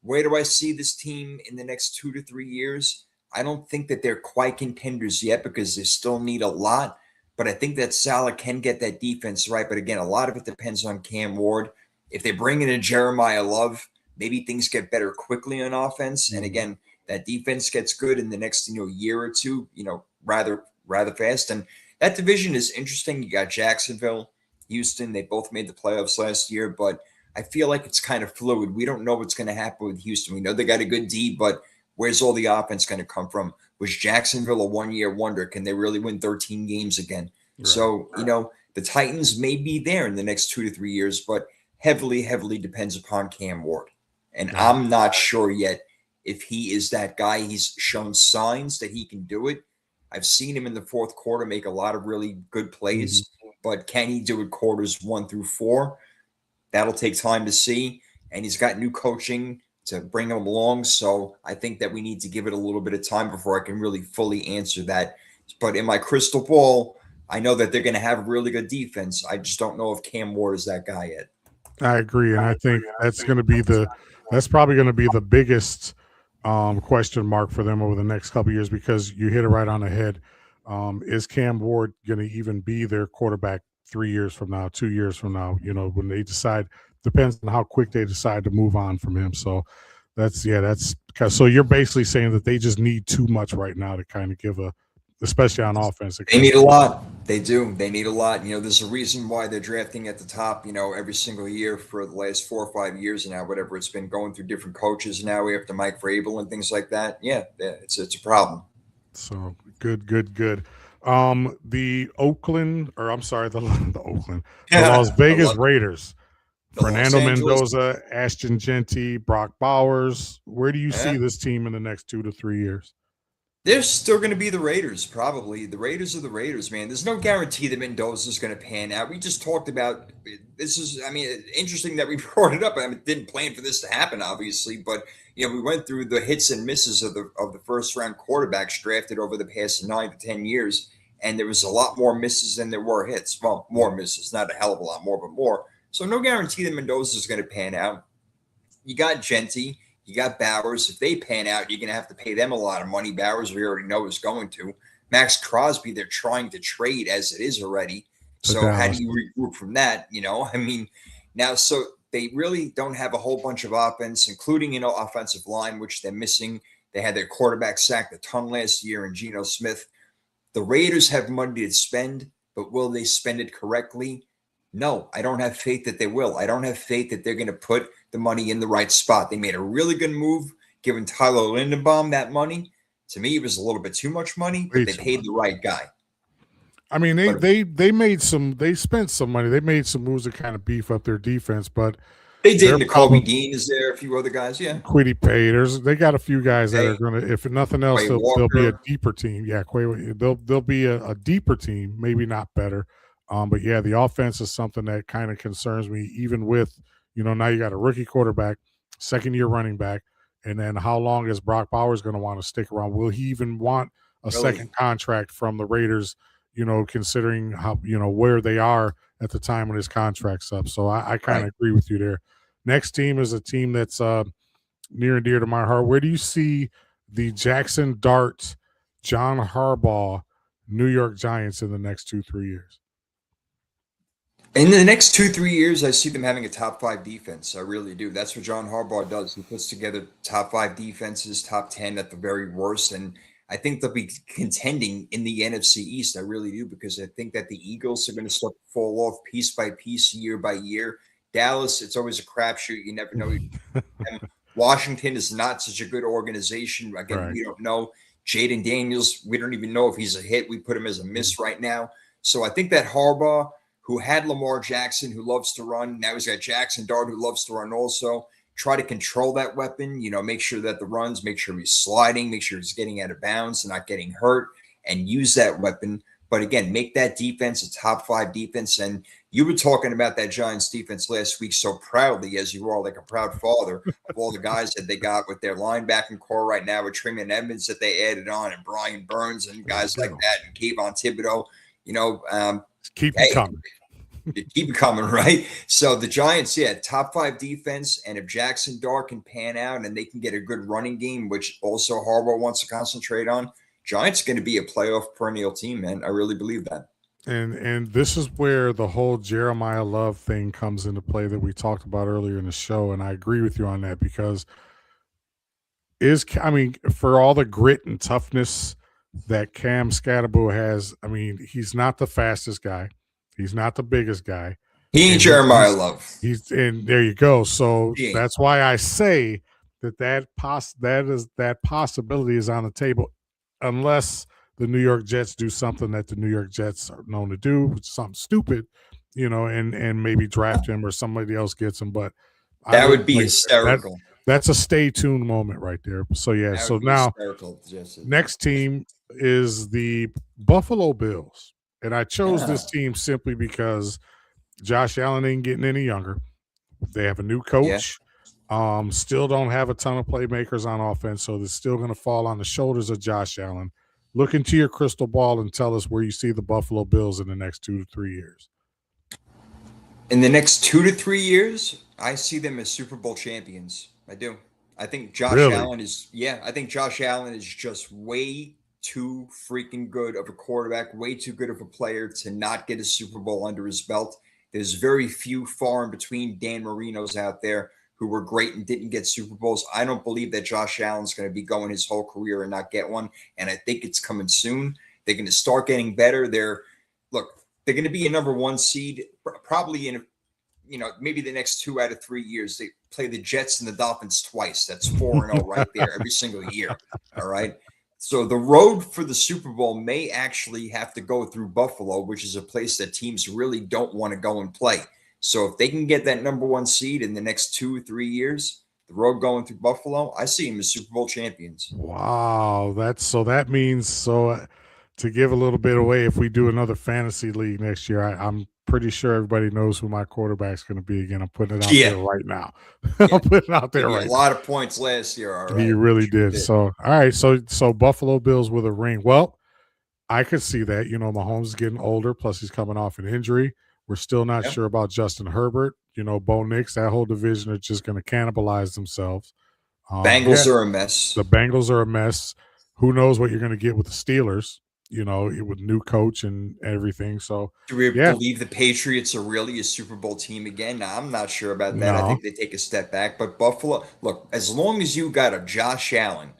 where do I see this team in the next 2 to 3 years? I don't think that they're quite contenders yet because they still need a lot. But I think that Saleh can get that defense right. But again, a lot of it depends on Cam Ward. If they bring in a Jeremiah Love, maybe things get better quickly on offense. And again, that defense gets good in the next year or two, rather fast. And that division is interesting. You got Jacksonville, Houston. They both made the playoffs last year, but I feel like it's kind of fluid. We don't know what's going to happen with Houston. We know they got a good D, but where's all the offense going to come from? Was Jacksonville a one-year wonder? Can they really win 13 games again? Right. So, the Titans may be there in the next 2 to 3 years, but heavily, heavily depends upon Cam Ward. And I'm not sure yet if he is that guy. He's shown signs that he can do it. I've seen him in the fourth quarter make a lot of really good plays, but can he do it quarters 1 through 4? That'll take time to see. And he's got new coaching to bring him along. So I think that we need to give it a little bit of time before I can really fully answer that. But in my crystal ball, I know that they're going to have a really good defense. I just don't know if Cam Ward is that guy yet. I agree. And I think that's probably going to be the biggest question mark for them over the next couple of years, because you hit it right on the head. Is Cam Ward going to even be their quarterback 3 years from now, 2 years from now? When they decide, depends on how quick they decide to move on from him. So so you're basically saying that they just need too much right now to kind of give especially on offense. They need a lot. They do. They need a lot. There's a reason why they're drafting at the top, every single year for the last 4 or 5 years now, whatever it's been, going through different coaches now after Mike Vrabel and things like that. Yeah, it's a problem. So good. The Las Vegas Raiders. Fernando Mendoza, Ashton Jeanty, Brock Bowers. Where do you see this team in the next 2 to 3 years? They're still going to be the Raiders, probably. The Raiders are the Raiders, man. There's no guarantee that Mendoza is going to pan out. We just talked about this. Interesting that we brought it up. Didn't plan for this to happen, obviously, but we went through the hits and misses of the first round quarterbacks drafted over the past 9 to 10 years, and there was a lot more misses than there were hits. Well, more misses, not a hell of a lot more, but more. So no guarantee that Mendoza is going to pan out. You got Jeanty. You got Bowers. If they pan out, you're going to have to pay them a lot of money. Bowers, we already know, is going to. Max Crosby, they're trying to trade as it is already. So how do you regroup from that? Now, so they really don't have a whole bunch of offense, including, offensive line, which they're missing. They had their quarterback sacked a ton last year in Geno Smith. The Raiders have money to spend, but will they spend it correctly? No, I don't have faith that they will. I don't have faith that they're going to put the money in the right spot. They made a really good move giving Tyler Linderbaum that money. To me, it was a little bit too much money, but they paid the right guy. I mean, they spent some money. They made some moves to kind of beef up their defense, but they did. Kobe Dean is there, a few other guys, yeah. Kwity Paye. They got a few guys that are going to, if nothing else, they'll be a deeper team. Yeah, they'll be a deeper team, maybe not better. But yeah, the offense is something that kind of concerns me, even with, now you got a rookie quarterback, second year running back, and then how long is Brock Bowers going to want to stick around? Will he even want a second Really? contract from the Raiders, considering how, where they are at the time when his contract's up? So I kind Right. of agree with you there. Next team is a team that's near and dear to my heart. Where do you see the Jackson Dart, John Harbaugh, New York Giants in the next 2-3 years? In the next 2-3 years, I see them having a top five defense. I really do. That's what John Harbaugh does. He puts together top five defenses, top 10 at the very worst. And I think they'll be contending in the NFC East. I really do, because I think that the Eagles are going to start to fall off piece by piece, year by year. Dallas, it's always a crapshoot. You never know. Washington is not such a good organization. Again, Right. we don't know. Jaden Daniels, we don't even know if he's a hit. We put him as a miss right now. So I think that Harbaugh, who had Lamar Jackson, who loves to run, now he's got Jackson Dart, who loves to run also. Try to control that weapon, make sure that the runs, make sure he's sliding, make sure he's getting out of bounds and not getting hurt, and use that weapon. But again, make that defense a top five defense. And you were talking about that Giants defense last week so proudly, as you are, like a proud father, of all the guys that they got with their linebacking core right now, with Truman Edmonds that they added on, and Brian Burns and guys like that, and Kayvon Thibodeau. Keep it coming. Keep it coming, right? So the Giants, top five defense, and if Jackson Dart can pan out and they can get a good running game, which also Harbaugh wants to concentrate on, Giants are going to be a playoff perennial team, man. I really believe that. And this is where the whole Jeremiah Love thing comes into play that we talked about earlier in the show, and I agree with you on that, because for all the grit and toughness that Cam Scatterbo has, he's not the fastest guy. He's not the biggest guy. He ain't Jeremiah Love. And there you go. So that's why I say that possibility is on the table, unless the New York Jets do something that the New York Jets are known to do, something stupid, and maybe draft him or somebody else gets him. But that would be hysterical. That's a stay tuned moment right there. So so now next team is the Buffalo Bills. And I chose this team simply because Josh Allen ain't getting any younger. They have a new coach. Still don't have a ton of playmakers on offense, so it's still going to fall on the shoulders of Josh Allen. Look into your crystal ball and tell us where you see the Buffalo Bills in the next 2 to 3 years. In the next 2 to 3 years, I see them as Super Bowl champions. I do. I think Josh Allen is just way too freaking good of a quarterback, way too good of a player to not get a Super Bowl under his belt. There's very few far in between Dan Marinos out there who were great and didn't get Super Bowls. I don't believe that Josh Allen's going to be going his whole career and not get one, and I think it's coming soon. They're going to start getting better. They're going to be a number one seed probably in maybe the next 2 out of 3 years. They play the Jets and the Dolphins twice. That's 4-0 right there every single year. All right. So the road for the Super Bowl may actually have to go through Buffalo, which is a place that teams really don't want to go and play. So if they can get that number one seed in the next 2 or 3 years, the road going through Buffalo, I see them as Super Bowl champions. Wow. That means to give a little bit away, if we do another fantasy league next year, I'm pretty sure everybody knows who my quarterback's going to be again. I'm putting it out there right now. I'm putting it out there right now. A lot of points last year. All right. He really did. So, all right. So Buffalo Bills with a ring. Well, I could see that. Mahomes is getting older, plus he's coming off an injury. We're still not sure about Justin Herbert. Bo Nix, that whole division are just going to cannibalize themselves. Bengals are a mess. The Bengals are a mess. Who knows what you're going to get with the Steelers? With new coach and everything. So do we believe the Patriots are really a Super Bowl team again? Now, I'm not sure about that. No. I think they take a step back. But Buffalo, look, as long as you got a Josh Allen,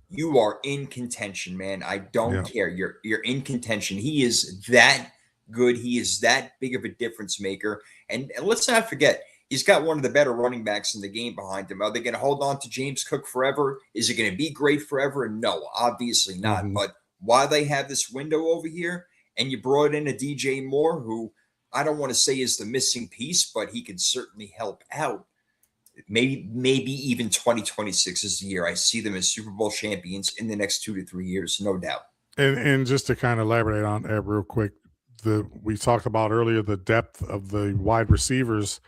you are in contention, man. I don't care. You're in contention. He is that good. He is that big of a difference maker. And let's not forget, he's got one of the better running backs in the game behind him. Are they going to hold on to James Cook forever? Is it going to be great forever? No, obviously not. Mm-hmm. But why they have this window over here, and you brought in a DJ Moore, who I don't want to say is the missing piece, but he can certainly help out. Maybe even 2026 is the year I see them as Super Bowl champions in the next 2 to 3 years, no doubt. And just to kind of elaborate on that real quick, we talked about earlier, the depth of the wide receivers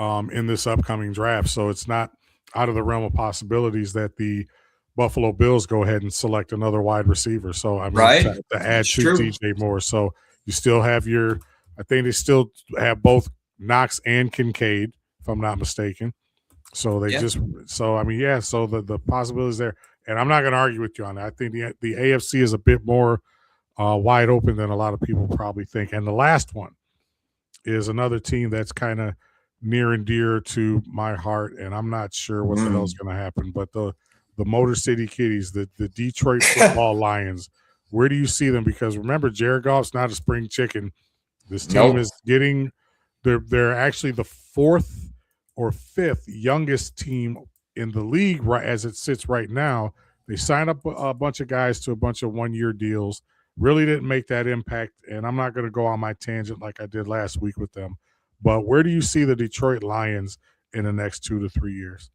in this upcoming draft. So it's not out of the realm of possibilities that the Buffalo Bills go ahead and select another wide receiver. So, I mean, to add to DJ Moore. So you still have I think they still have both Knox and Kincaid, if I'm not mistaken. So so the possibilities there. And I'm not going to argue with you on that. I think the AFC is a bit more wide open than a lot of people probably think. And the last one is another team that's kind of near and dear to my heart, and I'm not sure what the hell's going to happen. But the Motor City Kitties, the Detroit Football Lions, where do you see them? Because remember, Jared Goff's not a spring chicken. This team is getting they're actually the 4th or 5th youngest team in the league right as it sits right now. They signed up a bunch of guys to a bunch of one-year deals. Really didn't make that impact, and I'm not going to go on my tangent like I did last week with them. But where do you see the Detroit Lions in the next 2 to 3 years?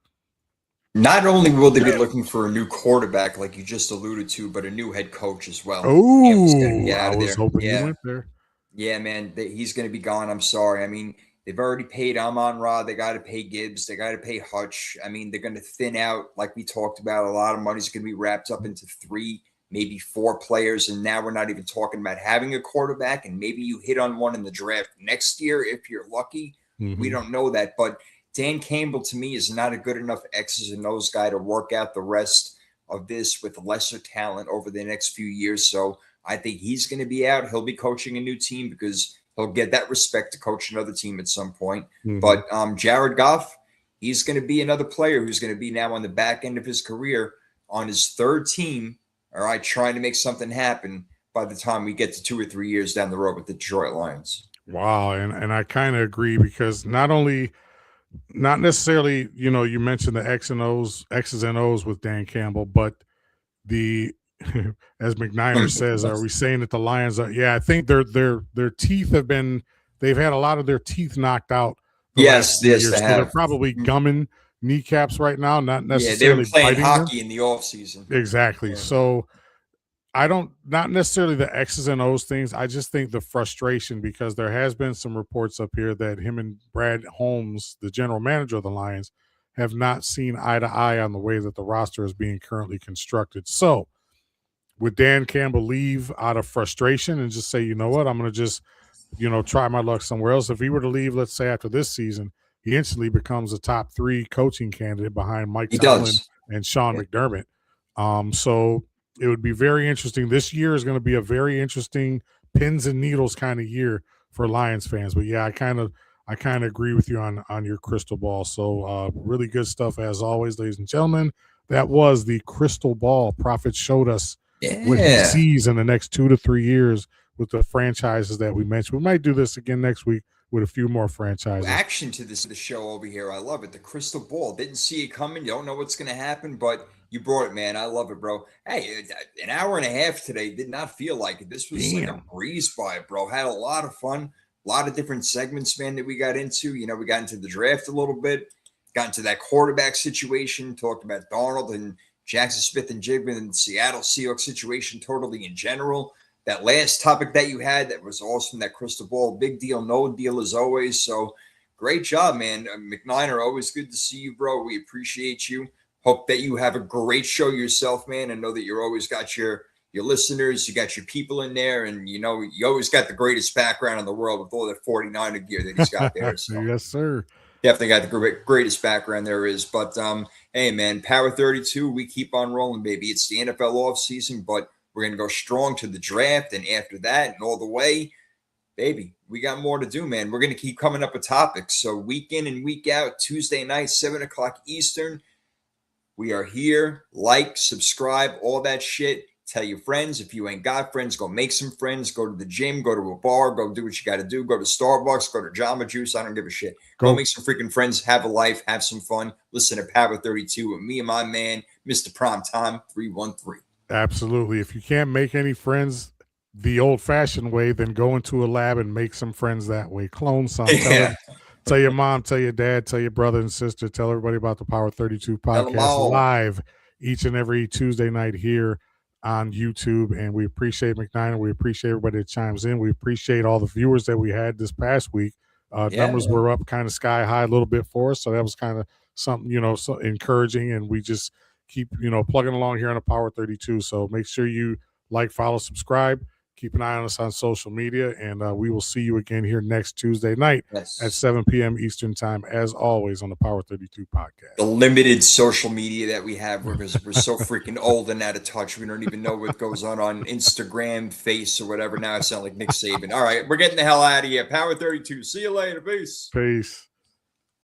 Not only will they be looking for a new quarterback, like you just alluded to, but a new head coach as well. Oh, I was hoping you went there. Yeah, man, he's going to be gone. I'm sorry. I mean, they've already paid Amon-Ra. They got to pay Gibbs. They got to pay Hutch. I mean, they're going to thin out, like we talked about. A lot of money's going to be wrapped up into 3, maybe 4 players. And now we're not even talking about having a quarterback. And maybe you hit on one in the draft next year if you're lucky. We don't know that. But Dan Campbell, to me, is not a good enough X's and O's guy to work out the rest of this with lesser talent over the next few years. So I think he's going to be out. He'll be coaching a new team because he'll get that respect to coach another team at some point. But Jared Goff, he's going to be another player who's going to be now on the back end of his career on his 3rd team, all right, trying to make something happen by the time we get to 2 or 3 years down the road with the Detroit Lions. Wow. And I kind of agree because not necessarily, you mentioned the X's and O's with Dan Campbell, but as McNiner says, are we saying that the Lions are? Yeah, I think their teeth they've had a lot of their teeth knocked out. Yes, they have. So they're probably gumming kneecaps right now, not necessarily. Yeah, they're playing hockey in the off season. Exactly. Yeah. So not necessarily the X's and O's things. I just think the frustration, because there has been some reports up here that him and Brad Holmes, the general manager of the Lions, have not seen eye to eye on the way that the roster is being currently constructed. So would Dan Campbell leave out of frustration and just say, you know what, I'm going to just, try my luck somewhere else? If he were to leave, let's say after this season, he instantly becomes a top 3 coaching candidate behind Mike Tomlin and Sean McDermott. So it would be very interesting. This year is going to be a very interesting pins and needles kind of year for Lions fans. But yeah, I kind of agree with you on your crystal ball. So really good stuff as always, ladies and gentlemen. That was the crystal ball Prophet showed us what he sees in the next 2 to 3 years with the franchises that we mentioned. We might do this again next week with a few more franchises. Action to the show over here. I love it. The crystal ball. Didn't see it coming. You don't know what's going to happen, but you brought it, man. I love it, bro. Hey, an hour and a half today did not feel like it. This was like a breeze by it, bro. Had a lot of fun. A lot of different segments, man, that we got into. We got into the draft a little bit, got into that quarterback situation, talked about Darnold and Jackson Smith and Jigba and the Seattle Seahawks situation totally in general. That last topic that you had, that was awesome, that crystal ball, big deal, no deal as always. So great job, man. McNiner, always good to see you, bro. We appreciate you. Hope that you have a great show yourself, man. I know that you're always got your listeners, you got your people in there, and you always got the greatest background in the world with all that 49er gear that he's got there. So yes, sir. Definitely got the greatest background there is. But hey, man, Power 32, we keep on rolling, baby. It's the NFL offseason, but we're going to go strong to the draft, and after that and all the way, baby, we got more to do, man. We're going to keep coming up with topics. So week in and week out, Tuesday night, 7 o'clock Eastern, we are here. Like, subscribe, all that shit. Tell your friends. If you ain't got friends, go make some friends. Go to the gym, go to a bar, go do what you got to do. Go to Starbucks, go to Jamba Juice. I don't give a shit. Go make some freaking friends. Have a life. Have some fun. Listen to Power 32 with me and my man, Mr. Primetime 313. Absolutely. If you can't make any friends the old-fashioned way, then go into a lab and make some friends that way. Clone some. Tell your mom, tell your dad, tell your brother and sister, tell everybody about the Power 32 podcast live each and every Tuesday night here on YouTube. And we appreciate McNine. We appreciate everybody that chimes in. We appreciate all the viewers that we had this past week. Numbers were up kind of sky high a little bit for us. So that was kind of something, so encouraging. And we just keep, plugging along here on the Power 32. So make sure you like, follow, subscribe. Keep an eye on us on social media, and we will see you again here next Tuesday night at 7 p.m. Eastern time, as always, on the Power 32 podcast. The limited social media that we have, because we're so freaking old and out of touch. We don't even know what goes on Instagram, Face, or whatever. Now I sound like Nick Saban. All right, we're getting the hell out of here. Power 32. See you later. Peace. Peace.